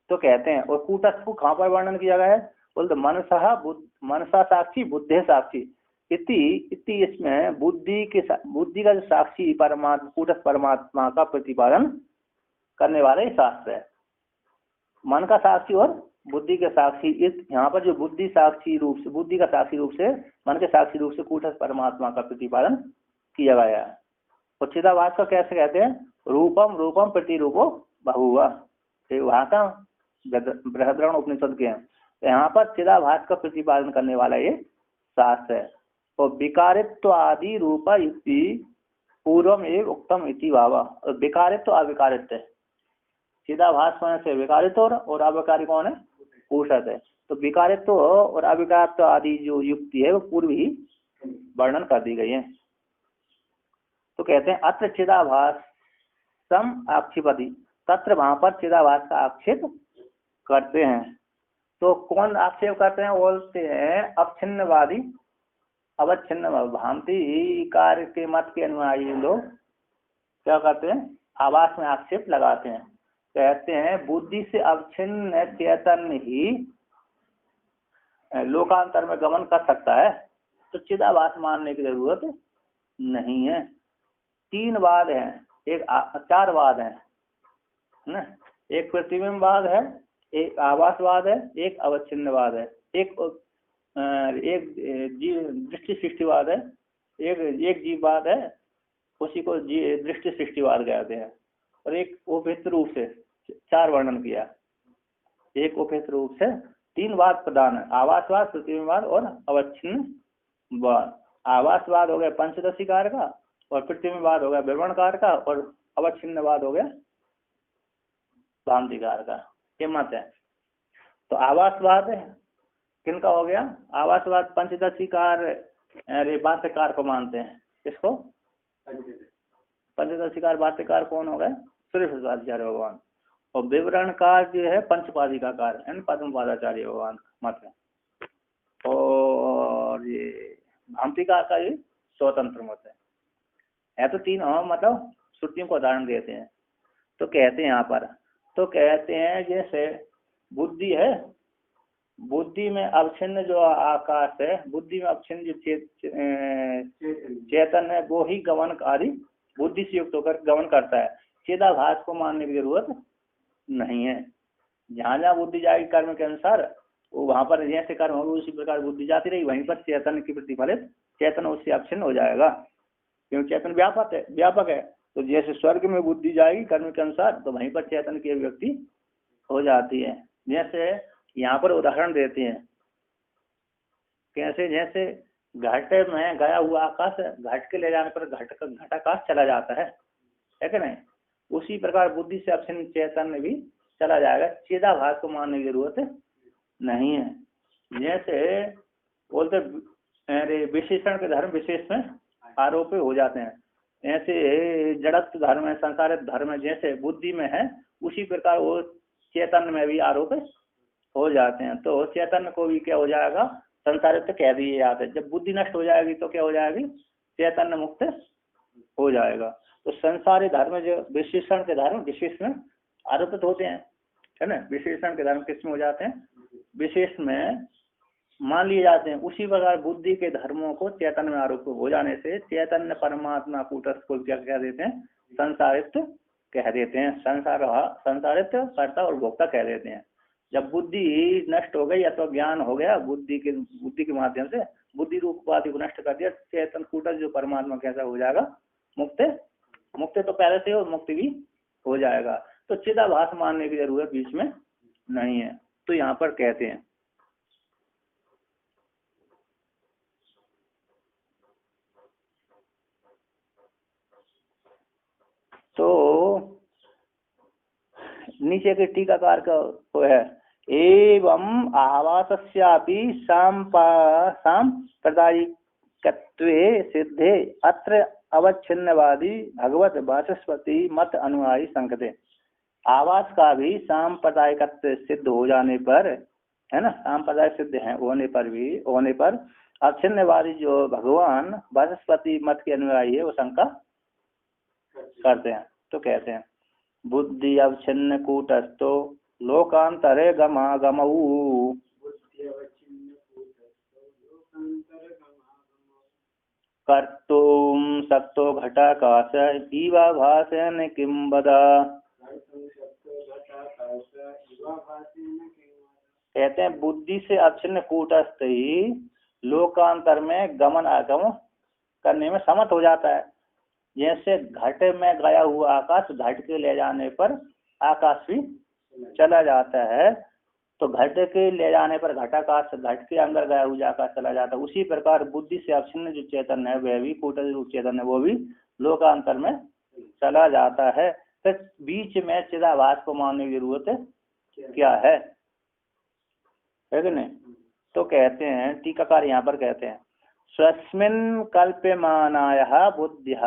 तो कहते हैं और कूटस्थ को कहाँ पर वर्णन किया गया है, बोलते मनसा साक्षी बुद्धे साक्षी इति इसमें बुद्धि का जो साक्षी परमात्मा कूटस्थ परमात्मा का प्रतिपादन करने वाला ही शास्त्र है। मन का साक्षी और बुद्धि के साक्षी, इस यहाँ पर जो बुद्धि का साक्षी रूप से मन के साक्षी रूप से कूटस्थ परमात्मा का प्रतिपादन किया गया है। और चिदाभास का कैसे कहते हैं, रूपम प्रतिरूपो बहुआ, वहाँ का बृहद्रवण उपनिषद के हैं। तो यहाँ पर चिदाभास का प्रतिपादन करने वाला ये शास्त्र है। और विकारित्व आदि रूपा युक्ति पूर्वम एवं उक्तम इति भावा। और विकारित्व अविकारित्व, चिदाभास होने से विकारित्व और अविकारी कौन है, कूटस्थ है। तो विकारित्व और अविकारित्व आदि जो युक्ति है वो पूर्व ही वर्णन कर दी गई है। तो कहते हैं अत्र चिदाभास सम आक्षेपति, तत्र वहां पर चिदाभास का आक्षेप करते हैं। तो कौन आक्षेप करते हैं, बोलते हैं अवच्छिन्नवादी अवच्छिन्न भ्रांति कार्य के मत के अनुयायी लोग क्या करते हैं, आवास में आक्षेप लगाते हैं। कहते हैं बुद्धि से अवच्छिन्न चेतन ही लोकांतर में गमन कर सकता है, तो चिदाभास मानने की जरूरत नहीं है। तीन वाद हैं, चार वाद हैं ना, एक प्रतिबिंबवाद है, एक आवासवाद है, एक अवच्छिन्नवाद है, एक दृष्टि सृष्टिवाद है, एक जीववाद है, उसी को दृष्टि सृष्टिवाद कहते हैं। और एक उपहित रूप से चार वर्णन किया, एक उपहित रूप से तीन वाद प्रदान है, आवासवाद, प्रतिबिंबवाद और अवच्छिन्नवाद। आवासवाद हो गया पंचदशिकार का और प्रतिबिंबवाद हो गया विवरणकार का और अवच्छिन्नवाद हो गया भ्रांतिकार का। ये मत है। तो आवासवाद किनका हो गया, आवासवाद पंचदशिकार भाष्यकार को मानते हैं। किसको, पंचदशिकार भाष्यकार कौन हो गए, सूर्य प्रसादाचार्य भगवान। और विवरणकार जो है पंचपादिकाकार पद्मपादाचार्य भगवान मत है। और ये भ्रांतिकार का ये स्वतंत्र मत है। तो तीन मतलब श्रुतियों को उदाहरण देते हैं। तो कहते हैं यहाँ पर, तो कहते हैं जैसे बुद्धि है, बुद्धि में अवच्छिन्न जो आकाश है, बुद्धि में अवच्छिन्न जो चेतन है वो ही गमनकारी बुद्धि से युक्त होकर गमन करता है। चिदाभास को मानने की जरूरत नहीं है। जहाँ जहाँ बुद्धि जाएगी कर्म के अनुसार, वो वहां पर जैसे कर्म होगी उसी प्रकार बुद्धि जाती रहेगी, वहीं पर चेतन की प्रतिफलित चेतन उससे अवच्छिन्न हो जाएगा, क्योंकि चेतन व्यापक है। तो जैसे स्वर्ग में बुद्धि जाएगी कर्म के अनुसार, तो वहीं पर चेतन की अभिव्यक्ति हो जाती है। जैसे यहाँ पर उदाहरण देते हैं, कैसे, जैसे घट में गया हुआ आकाश, घट के ले जाने पर घटाकाश चला जाता है कि नहीं, उसी प्रकार बुद्धि से अवच्छिन्न चेतन भी चला जाएगा। चिदाभास को मानने की जरूरत नहीं है। जैसे बोलते विशेषण के धर्म विशेष में आरोप हो जाते हैं, ऐसे जड़त्व धर्म है, संसारित धर्म है, जैसे बुद्धि में है उसी प्रकार वो चेतन में भी आरोप हो जाते हैं। तो चेतन को भी क्या हो जाएगा, संसारित कह दिए जाते हैं। जब बुद्धि नष्ट हो जाएगी तो क्या हो जाएगी, चेतन मुक्त हो जाएगा। तो संसारी धर्म जो विशेषण के धर्म विशेष में आरोपित होते हैं, है ना। विशेषण के धर्म किस में हो जाते हैं, विशेष में मान लिए जाते हैं। उसी प्रकार बुद्धि के धर्मों को चेतन में आरोप हो जाने से चैतन्य परमात्मा कूटस्थ को क्या कह देते हैं, संसारित कह देते हैं, संसारित कर्ता और भोक्ता कह देते हैं। जब बुद्धि नष्ट हो गई अथवा ज्ञान हो गया बुद्धि के माध्यम से, बुद्धि रूप उपाधि को नष्ट कर दिया, चेतन कूटस्थ जो परमात्मा कैसा हो जाएगा, मुक्त। मुक्त तो पहले से और मुक्ति भी हो जाएगा। तो चिदाभास मानने की जरूरत बीच में नहीं है। तो यहाँ पर कहते हैं तो नीचे के टीकाकार का वो है, एवं आवासस्यापि सांप्रदायिकत्वे सिद्धे अत्र अवच्छिन्नवादी भगवत वाचस्पति मत अनुयायी संकते। आवास का भी सांप्रदायिकत्व सिद्ध हो जाने पर, है ना, सांप्रदायिक सिद्ध है होने पर अवच्छिन्नवादी जो भगवान वाचस्पति मत के अनुयायी है वो शंका करते हैं। तो कहते हैं बुद्धि अवच्छिन्न कूटस्थो लोकांतरे गमागमऊ कर्तुम सक्तो घटाकाश इव भासेन किं वदा। कहते हैं बुद्धि से अवच्छिन्न कूटस्थ ही लोकांतर में गमन आगमन करने में समर्थ हो जाता है। जैसे घट में गया हुआ आकाश घट के ले जाने पर आकाश भी चला जाता है, तो घट के ले जाने पर घटाकाश, घट के अंदर गया हुआ आकाश चला जाता है। उसी प्रकार बुद्धि से अवच्छिन्न जो चेतन है वह भी कूटस्थ रूप चेतन है, वो भी लोकांतर में चला जाता है। तो बीच में चिदाभास को मानने की जरूरत क्या है कि नहीं? तो कहते हैं टीकाकार यहाँ पर कहते हैं स्वस्मिन् कल्प्यमानायाः बुद्धिः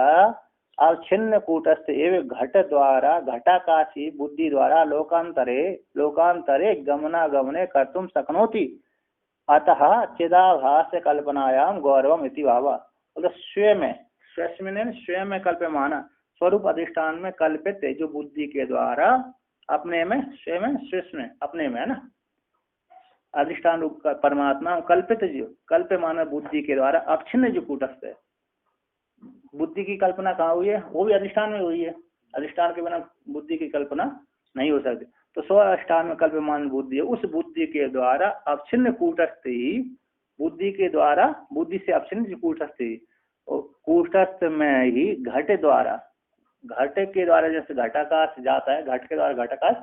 अवच्छिन्न कूटस्थ एवं घट द्वारा घटाकाशी बुद्धि द्वारा लोकांतरे गमनागमने कर्तुम शक्नोति अतः चिदाभास कल्पनायाम गौरवम इति भावा। मतलब स्वयं में कल्प्यमाना स्वरूप अधिष्ठान में कल्पित जो बुद्धि के द्वारा अपने में स्वयं अपने में है ना, अधिष्ठान रूप का परमात्मा कल्पित जो कल्प्यमान बुद्धि के द्वारा अवच्छिन्न जो कूटस्थ है, बुद्धि की कल्पना कहाँ हुई है? वो भी अधिष्ठान में हुई है। अधिष्ठान के बिना बुद्धि की कल्पना नहीं हो सकती। तो स्व अधिष्ठान में कल्प्यमान बुद्धि है, उस बुद्धि के द्वारा अवच्छिन्न कूटस्थ ही बुद्धि के द्वारा, बुद्धि से अवच्छिन्न जो कूटस्थ ही, कूटस्थ में ही घट के द्वारा जैसे घटाकाश जाता है, घट के द्वारा घटाकाश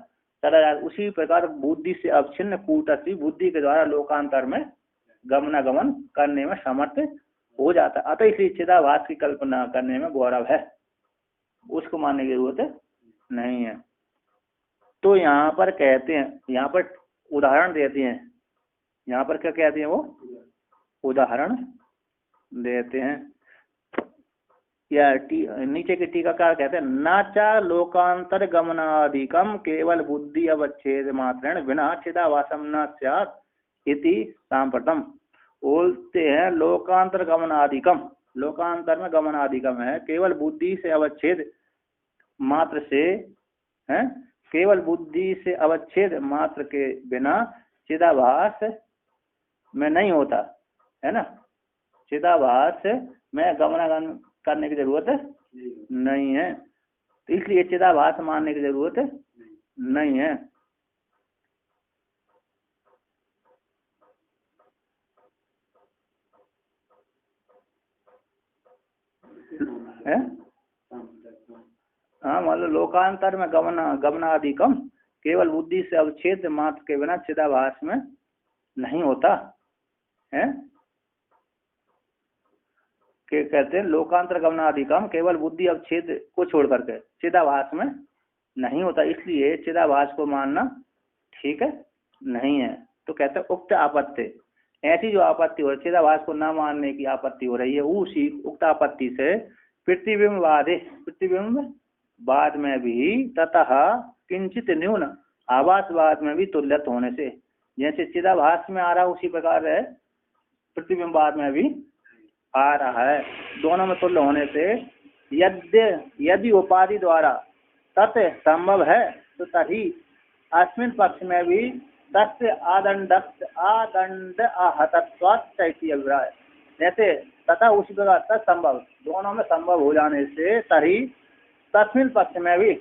चला जाता है, उसी प्रकार बुद्धि से अवच्छिन्न कूटस्थ बुद्धि के द्वारा लोकांतर में गमनागमन करने में समर्थ हो जाता है। अतः इसलिए चिदाभास की कल्पना करने में गौरव है, उसको मानने की जरूरत नहीं है। तो यहाँ पर कहते हैं, यहाँ पर उदाहरण देते हैं, यहाँ पर क्या कहते हैं वो उदाहरण देते हैं, या नीचे के टीकाकार कहते हैं नाचा लोकांतर गमनादिकम केवल बुद्धि अवच्छेद मात्रेण बिना चिदाभासम न स्यात् इति सांप्रतम। बोलते हैं लोकांतर गमनादिकम, लोकांतर में गमनादिकम है केवल बुद्धि से अवच्छेद मात्र से, है केवल बुद्धि से अवच्छेद मात्र के बिना चिदाभास में नहीं होता है ना। चिदाभास में गमनागमन करने की जरूरत नहीं है, तो इसलिए चिदाभास मानने की जरूरत नहीं है। हाँ मतलब लोकांतर में गमनादिकम केवल बुद्धि से अवच्छेद मात्र के बिना चिदाभास में नहीं होता है। के कहते हैं लोकांतर गमनादिकम केवल बुद्धि अवच्छेद को छोड़ करके चिदाभास में नहीं होता, इसलिए चिदाभास को मानना ठीक है नहीं है। तो कहते हैं उक्त आपत्ति, ऐसी जो आपत्ति हो रही चिदाभास को न मानने की आपत्ति हो रही है, उसी उक्त आपत्ति से प्रतिबिंब बाद में भी ततः किंचित न्यून आभासवाद में भी तुल्यत होने से, जैसे चिदाभास में आ रहा उसी प्रकार है प्रतिबिंबाद में भी आ रहा है, दोनों में तुल्य होने से यदि उपाधि द्वारा तत् संभव है तो तभी अस्मिन पक्ष में भी तस्य आदंड आहतत्वात् अभिप्राय। जैसे तथा उसी प्रकार तत्संभव दोनों में संभव हो जाने से तभी तस्मिन पक्ष में भी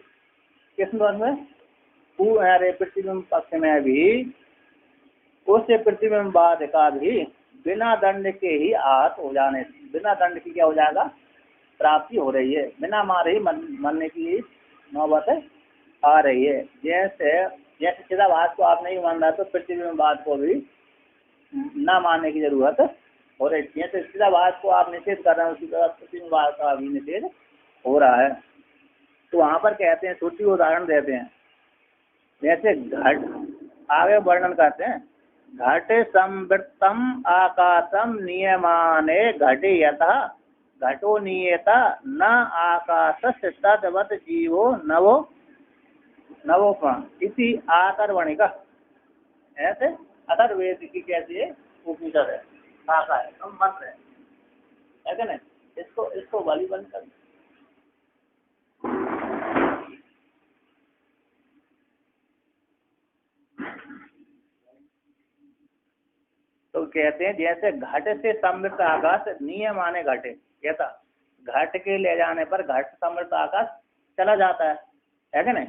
किस मत में? अरे प्रतिबिंब पक्ष में भी उस प्रतिबिंबाद का भी बिना दंड के ही आहत हो जाने, बिना दंड की क्या हो जाएगा? प्राप्ति हो रही है, बिना मारे ही मरने की नौबत आ रही है। जैसे जैसे चिदाभास को आप नहीं मान रहा तो प्रतिबिंबाद को भी ना मानने की जरूरत हो रही है। जैसे चिदाभास को आप निषेध कर रहे हैं उसी तरह प्रतिबिंबाद का भी निषेध हो रहा है। तो वहां पर कहते हैं, छोटी उदाहरण देते हैं, जैसे घट, आगे वर्णन करते हैं, घट संवृत्तम आकाशम नियमाने घटे यथा घटो नियता न आकाशस्य तद्वत् जीवो नवो नवोपमा इति आकर्वणिका। ऐसे अथर्ववेद की कैसी है? उपनिषद है, भाषा है, हम मंत्र है क्या नहीं? इसको वाली बंद कर। तो कहते हैं जैसे घट से समृद्ध आकाश नियम आने घटे, कहता घट के ले जाने पर घट समृद्ध आकाश चला जाता है क्या नहीं?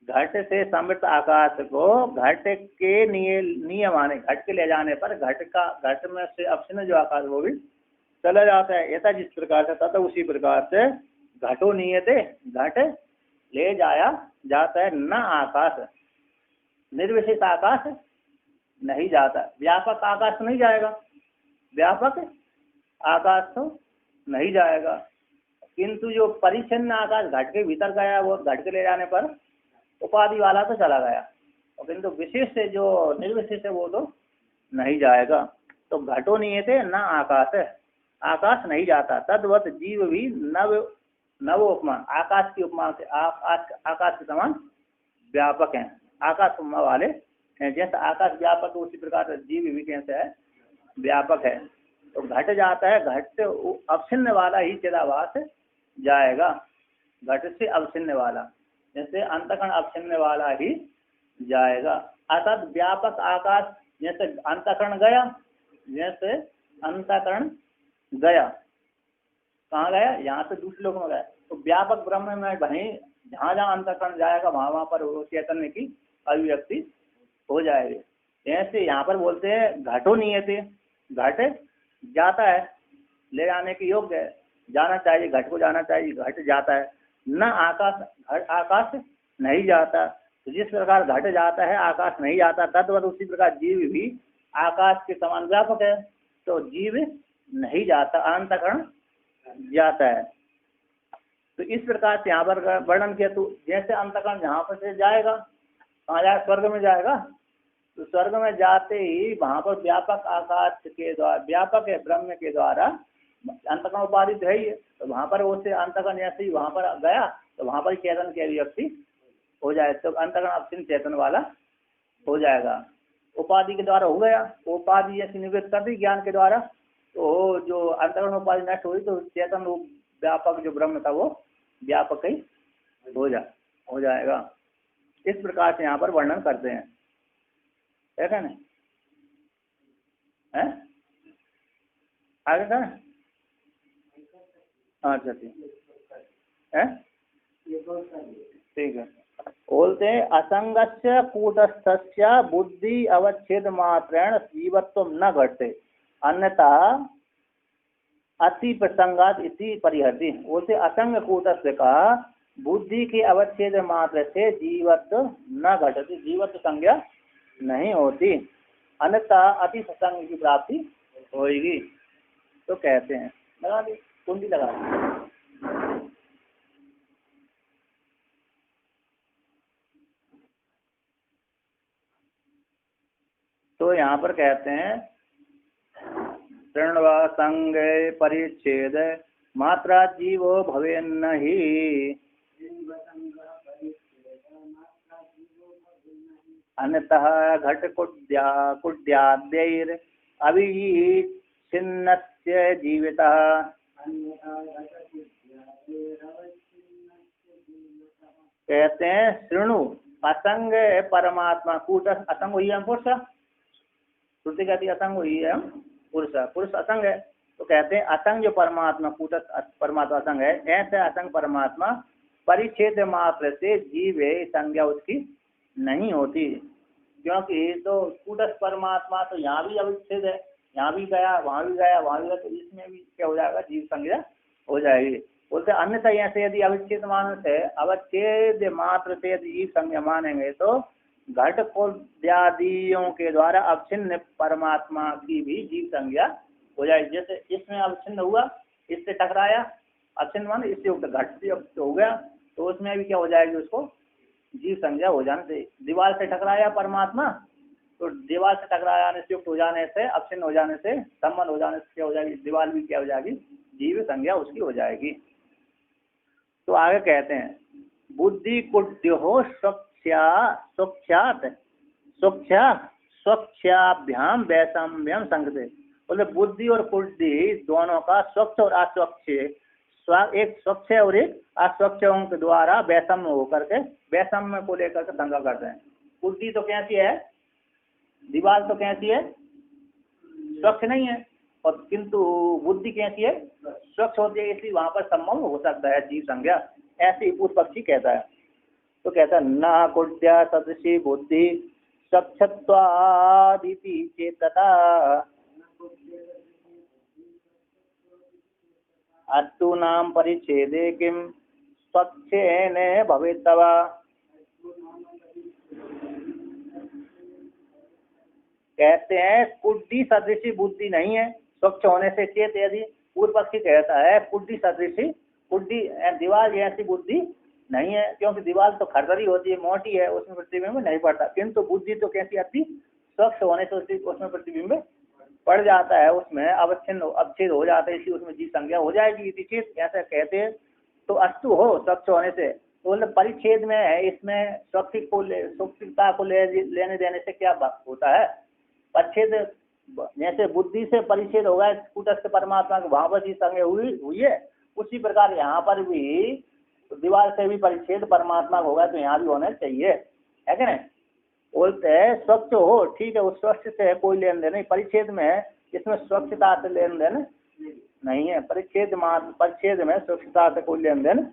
घट से समृद्ध आकाश को घट के नियम आने, घट के ले जाने पर घट में से अवश्य जो आकाश वो भी चला जाता है। ऐसा जिस प्रकार से तथा उसी प्रकार से घटो नियते, घट ले जाया जाता है, न आकाश निर्विशेष आकाश नहीं जाता। व्यापक आकाश नहीं जाएगा, व्यापक आकाश तो नहीं जाएगा, किंतु जो परिच्छिन्न आकाश घट के भीतर गया वो घट के ले जाने पर उपाधि वाला तो चला गया, और किंतु विशेष से जो निर्विशेष है वो तो नहीं जाएगा। तो घटो नहीं थे न आकाश है, आकाश नहीं जाता। तद्वत जीव भी नव उपमा, आकाश की उपमा से आकाश के समान व्यापक हैं, आकाश उपमा वाले हैं। जैसे आकाश व्यापक है उसी प्रकार से जीव भी कैसे है? व्यापक है। तो घट जाता है, घट से अवच्छिन्न वाला ही चिदाभास जाएगा, घट से अवच्छिन्न वाला, जैसे अंतकण अवच्छिन्न वाला ही जाएगा। अर्थात व्यापक आकाश, जैसे अंतकण गया, जैसे अंतकण गया, कहाँ गया? यहाँ से दूसरे लोक में गया। तो व्यापक ब्रह्म में वहीं जहाँ जहाँ अंतकण जाएगा वहाँ पर चैतन्य की अभिव्यक्ति हो जाएगी। जैसे यहाँ पर बोलते हैं घटो नियते, घट जाता है, ले जाने के योग्य है, जाना चाहिए, घट को जाना चाहिए, घट जाता है। न आकाश, आकाश नहीं जाता। तो जिस प्रकार घट जाता है आकाश नहीं जाता, तद्वत उसी प्रकार जीव भी आकाश के समान व्यापक है, तो जीव नहीं जाता, अंतकरण जाता है। तो इस प्रकार से यहाँ पर वर्णन किया। तो जैसे अंतकरण जहाँ पर से जाएगा, कहाँ जाएगा? स्वर्ग में जाएगा। तो स्वर्ग में जाते ही वहाँ पर व्यापक आकाश के द्वारा, व्यापक है ब्रह्म के द्वारा, अंतकरण उपाधि है ही है, तो वहाँ पर उससे अंतकरण जैसे ही वहाँ पर गया तो वहाँ पर चेतन की अभिव्यक्ति हो जाए, तो अंतकरण अवश्य चेतन वाला हो जाएगा। उपाधि के द्वारा हो गया, उपाधि जैसे निवृत्त कर दी ज्ञान के द्वारा, तो जो अंतकरण उपाधि नष्ट हुई तो चेतन रूप व्यापक जो ब्रह्म था वो व्यापक ही हो जाएगा। इस प्रकार से यहाँ पर वर्णन करते हैं, है नहीं? है आगे का? अच्छा ठीक है। बोलते हैं असंगस्य कूटस्थस्य बुद्धि अवच्छेद मात्रेण जीवत्व न घटते, अन्यथा अति प्रसंगात इति परिहरति। बोलते असंग कूटस्थ का बुद्धि के अवच्छेद मात्र से जीवत्व न घटती, जीवत्व संज्ञा नहीं होती, अन्यथा अति प्रसंग की प्राप्ति होगी। तो कहते हैं, लगा दी कुंडी लगा दी। तो यहाँ पर कहते हैं तृणवा संग परिच्छेद मात्रा जीवो भवेन्न ही, अन्यतः घट कुड्याद्यैर अविच्छिन्नस्य जीवितः। कहते हैं शृणु असंग परमात्मा कूटस्थ, असंग हुई है पुरुष, श्रुति कहती है असंग हुई है पुरुष, पुरुष असंग है। तो कहते हैं असंग जो परमात्मा, कूटस्थ परमात्मा असंग है, ऐसे असंग परमात्मा परिच्छेद मात्र से जीव संज्ञा उसकी नहीं होती, क्योंकि तो कूटस्थ परमात्मा तो यहाँ भी अविच्छेद है, यहाँ भी गया वहां भी गया वहां भी गया, तो इसमें भी क्या हो जाएगा, जीव संज्ञा हो जाएगी। बोलते अन्यथा ऐसे यदि अविच्छेद मानस है, अवच्छेद मात्र से यदि जीव संज्ञा मानेंगे तो घट कोद्यादियों के द्वारा अवच्छिन्न परमात्मा की भी जीव संज्ञा हो जाएगी। जैसे इसमें अवच्छिन्न हुआ, इससे टकराया, अवच्छिन्न मान इससे युक्त घट से युक्त हो गया, तो उसमें भी क्या हो जाएगी, उसको जीव संज्ञा हो जाने से। दीवार से टकराया परमात्मा, तो दीवार से टकराने से युक्त हो जाने से, अवच्छिन्न हो जाने से, संबंध हो जाने से क्या हो जाएगी, दीवार भी क्या हो जाएगी, जीव संज्ञा उसकी हो जाएगी। तो आगे कहते हैं बुद्धि कुड्यो स्वच्छाभ्याम वैषम्यम संगते। बोले बुद्धि और कुड्डी दोनों का स्वच्छ और अस्वच्छ, एक स्वच्छ और एक अस्वच्छों के द्वारा वैषम्य होकर के, वैषम्य को लेकर के दंगा करते हैं। कुड्डी तो कैसी है, दीवार तो कैसी है, स्वच्छ नहीं है, और किंतु बुद्धि कैसी है, स्वच्छ होती है, इसलिए वहां पर संभव हो सकता है जीव संज्ञा। ऐसे ही पूर्व पक्षी कहता है। तो कहता है न कुड्या सदृशी बुद्धि स्वच्छत्वादिति चेतता अस्तु नाम परिच्छेदे किम स्वच्छेन भवेत्तवा। कहते हैं कुड्डी सदृशी बुद्धि नहीं है स्वच्छ होने से चेत, यदि पूर्व पक्षी कहता है कुड्डी सदृशी, कुड्डी दीवार जैसी बुद्धि नहीं है, क्योंकि दीवार तो खरदरी होती है, मोटी है, उसमें प्रतिबिंब नहीं पड़ता, किंतु बुद्धि तो कैसी आती, स्वच्छ होने से उसमें प्रतिबिंब पड़ जाता है, उसमें अवच्छेद हो जाता है, इसलिए उसमें जीव संज्ञा हो जाएगी। चेत ऐसा कहते हैं। तो अस्तु हो स्वच्छ होने से, तो मतलब परिच्छेद में है, इसमें स्वच्छता को लेने देने से क्या होता है, परिच्छेद जैसे बुद्धि से परिच्छेद होगा कूटस्थ परमात्मा के, वहां पर जीव संज्ञा हुई है, उसी प्रकार यहाँ पर भी तो दीवार से भी परिच्छेद परमात्मा होगा, तो यहाँ भी होना चाहिए, है कि नहीं। बोलते हैं स्वच्छ हो, ठीक है, उस स्वच्छ से कोई लेन देन नहीं, परिच्छेद में इसमें स्वच्छता से लेन देन नहीं है, परिच्छेद में स्वच्छता से कोई लेन देन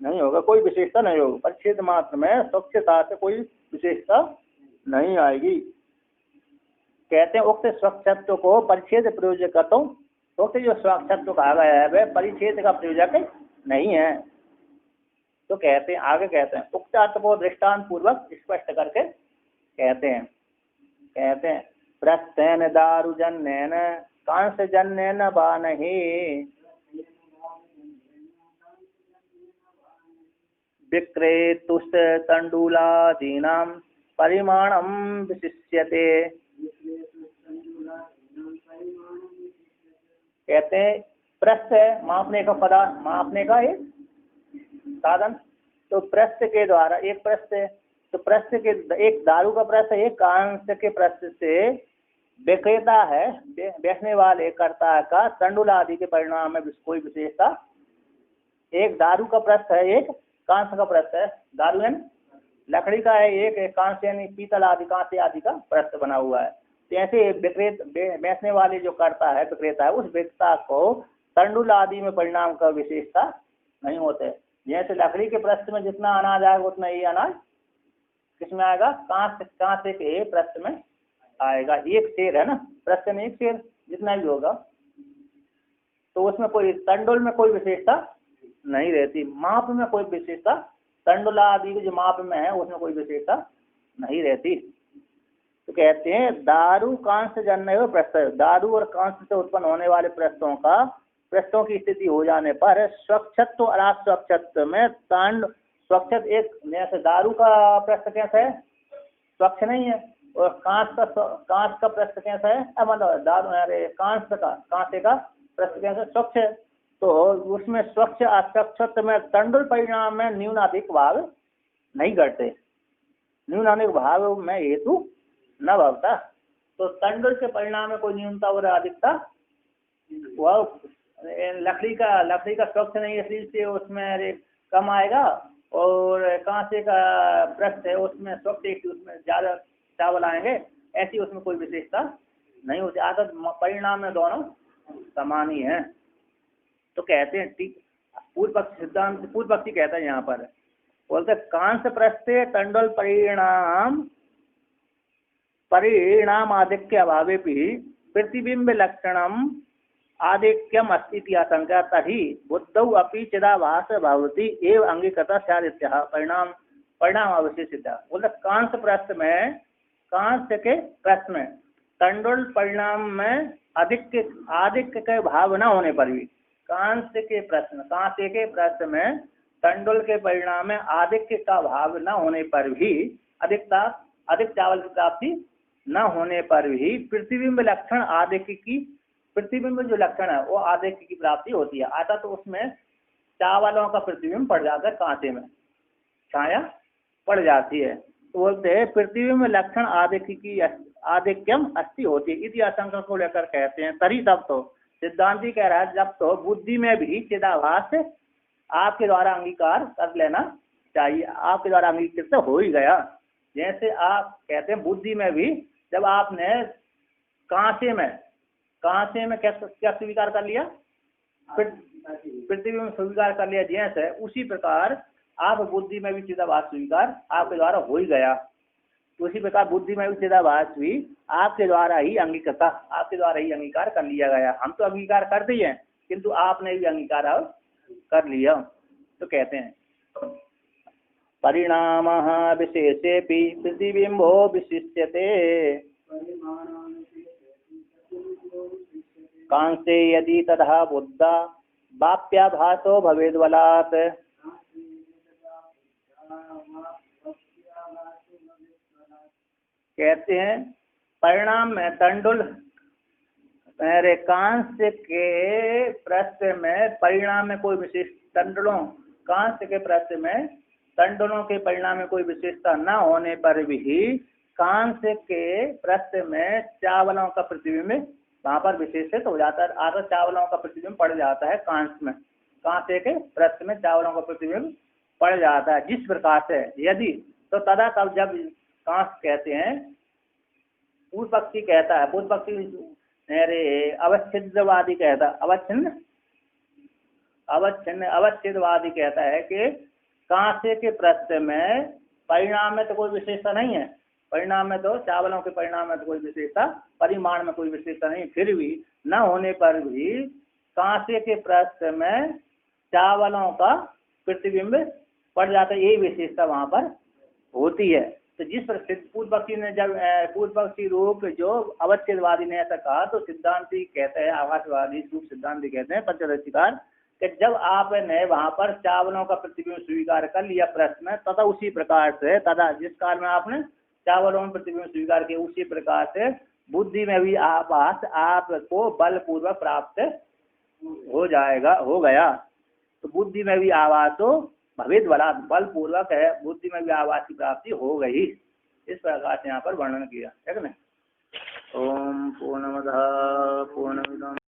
नहीं होगा, कोई विशेषता नहीं होगी, परिच्छेद मात्र में स्वच्छता से कोई विशेषता नहीं आएगी। कहते हैं उक्त स्वच्छत्व को परिच्छेद प्रयोजकत्व, उक्त जो स्वच्छत्व कहा गया है वह परिच्छेद का प्रयोजक नहीं है। तो कहते हैं आगे कहते हैं उक्त अर्थ को दृष्टांत पूर्वक स्पष्ट करके कहते हैं प्रस्थेन दारुजन्येन कांसजन्येन बानहि विक्रेतुस्त तंडुलादीनां परिमाणं विशिष्यते। कहते हैं प्रस्थ है मापने का पदार्थ, मापने का एक साधन, तो प्रस्थ के द्वारा, एक प्रस्थ है तो प्रस्थ के, एक दारू का प्रस्थ है, एक कांस के प्रस्थ से विक्रेता है, बेचने वाले कर्ता का तंडुल आदि के परिणाम में कोई विशेषता, एक दारू का प्रस्थ है, एक कांस का प्रस्थ है, दारू यानी लकड़ी का है, एक कांस यानी पीतल आदि कांसे आदि का प्रस्थ बना हुआ है। तो ऐसे बेचने वाले जो करता है, विक्रेता है, उस विक्रेता को तंडुल आदि में परिणाम का विशेषता नहीं होते। जैसे लकड़ी के प्रस्थ में जितना अनाज आएगा उतना ही अनाज किसमें आएगा, कांसे के प्रस्थ में आएगा। एक शेर है ना, प्रस्थ में एक शेर जितना भी होगा, तो उसमें कोई तंडुल में कोई विशेषता नहीं रहती, माप में कोई विशेषता, तंडुल आदि जो माप में है उसमें कोई विशेषता नहीं रहती। तो कहते हैं दारू कांस जन्य प्रस्थ, दारू और कांस से उत्पन्न होने वाले प्रस्थों की स्थिति हो जाने पर स्वच्छत्व और अस्वच्छत्व में तांड, स्वच्छ एक जैसे दारू का प्रस्थ कैसा है, स्वच्छ नहीं है, और कांस का प्रस्थ कैसा है, मतलब दारू अरे कांसे का प्रस्थ कैसा है, स्वच्छ है। तो उसमें स्वच्छ अस्वच्छत्व में तंडुल परिणाम में न्यूनाधिक भाव नहीं घटते, न्यूनाधिक भाव में हेतु न भवता। तो तंडुल के परिणाम में कोई न्यूनता और अधिकता, वह लकड़ी का स्वच्छ नहीं है, इसलिए उसमें कम आएगा, और कांसे का प्रस्थ है उसमें स्वच्छ एक, उसमें ज्यादा चावल आएंगे, ऐसी उसमें कोई विशेषता नहीं होती, आदत परिणाम में दोनों समान ही है। तो कहते हैं ठीक, पूर्व पक्ष सिद्धांत पूर्व पक्षी कहता है यहाँ पर, बोलते कांस प्रस्थे तंडुल परिणाम आधिक्य अभावे भी प्रतिबिंब लक्षणम आधिक्यम अस्ति आशंका तरी बुद्धौ अपि चिदाभास भवति एव अंगीकृता स्यादित्यः परिणाम अवशिष्ट। बोलते कांस प्रश्न में, कांस के प्रश्न में तंडुल परिणाम में आधिक्य के भाव न होने पर भी, कांस के प्रश्न में तंडुल के परिणाम में आधिक्य का भाव न होने पर भी, अधिक चावल की प्राप्ति न होने पर भी प्रतिबिंब लक्षण आधिक्य की, प्रतिबिंब जो लक्षण है वो आधिक्य की प्राप्ति होती है। आता तो उसमें चावलों का प्रतिबिंब पड़ जाता है, कांसे में छाया पड़ जाती है, तो बोलते हैं प्रतिबिंब लक्षण आधिक्य की आधिक्यम अस्ति होती है। इति आशंका को लेकर कहते हैं तरी, तब तो सिद्धांति कह रहा है जब तो बुद्धि में भी चिदाभास आपके द्वारा अंगीकार कर लेना चाहिए, आपके द्वारा अंगीकृत हो ही गया। जैसे आप कहते हैं बुद्धि में भी, जब आपने कांसे में क्या स्वीकार कर लिया, प्रतिबिंब स्वीकार कर लिया, जैसे उसी प्रकार आप बुद्धि में भी चिदाभास स्वीकार आपके द्वारा हो ही गया। उसी प्रकार बुद्धि में भी चिदाभास भी आपके द्वारा ही अंगीकार कर लिया गया। हम तो अंगीकार करते ही हैं, किंतु आपने भी अंगीकार कर लिया। तो कहते हैं परिणाम विशेषेपि प्रतिबिंबो विशिष्यते कांसे यदि तथा बुद्धा वाप्याभासो भवेद्बलात्। कहते हैं परिणाम में तंडुल कांस के प्रश्न में परिणाम में कोई विशेष कांस के प्रश्न में तंडुलों के परिणाम में कोई विशेषता न होने पर भी कांस के प्रश्न में चावलों का प्रतिबिंब वहाँ पर विशेषित हो जाता है। आधा चावलों का प्रतिबिंब पड़ जाता है कांस में, कांसे के प्रश्न में चावलों का प्रतिबिंब पड़ जाता है। जिस प्रकार से यदि तो तदा, तब जब कांस कहते हैं, पूर्व पक्षी कहता है, पूर्व पक्षी अवच्छिन्नवादी कहता है, अवच्छिन्नवादी कहता है कि कांसे के प्रश्न में परिणाम में तो कोई विशेषता नहीं है, परिणाम में तो चावलों के परिणाम में तो कोई विशेषता, परिमाण में कोई विशेषता नहीं, फिर भी न होने पर भी कांसे के प्रश्न में चावलों का प्रतिबिंब पड़ जाता है, ये विशेषता वहां पर होती है। तो जिस पर पूर्व पक्षी ने जब पूर्व पक्षी रूप जो अवच्छेदवादी ने ऐसा कहा, तो सिद्धांति कहते हैं, आभासवादी रूप सिद्धांति कहते हैं पंचदशीकार कि जब आपने वहां पर चावलों का प्रतिबिंब स्वीकार कर लिया प्रश्न में, तथा उसी प्रकार से जिस काल में आपने चावलों में प्रतिबिंब स्वीकार किया, उसी प्रकार से बुद्धि में भी आभास आपको बलपूर्वक प्राप्त हो गया। तो बुद्धि में भी आभास हो भवेद बलात्, बलपूर्वक है, बुद्धि में भी आभास की प्राप्ति हो गई। इस प्रकार से यहाँ पर वर्णन किया है ना। ओम पूर्णमदः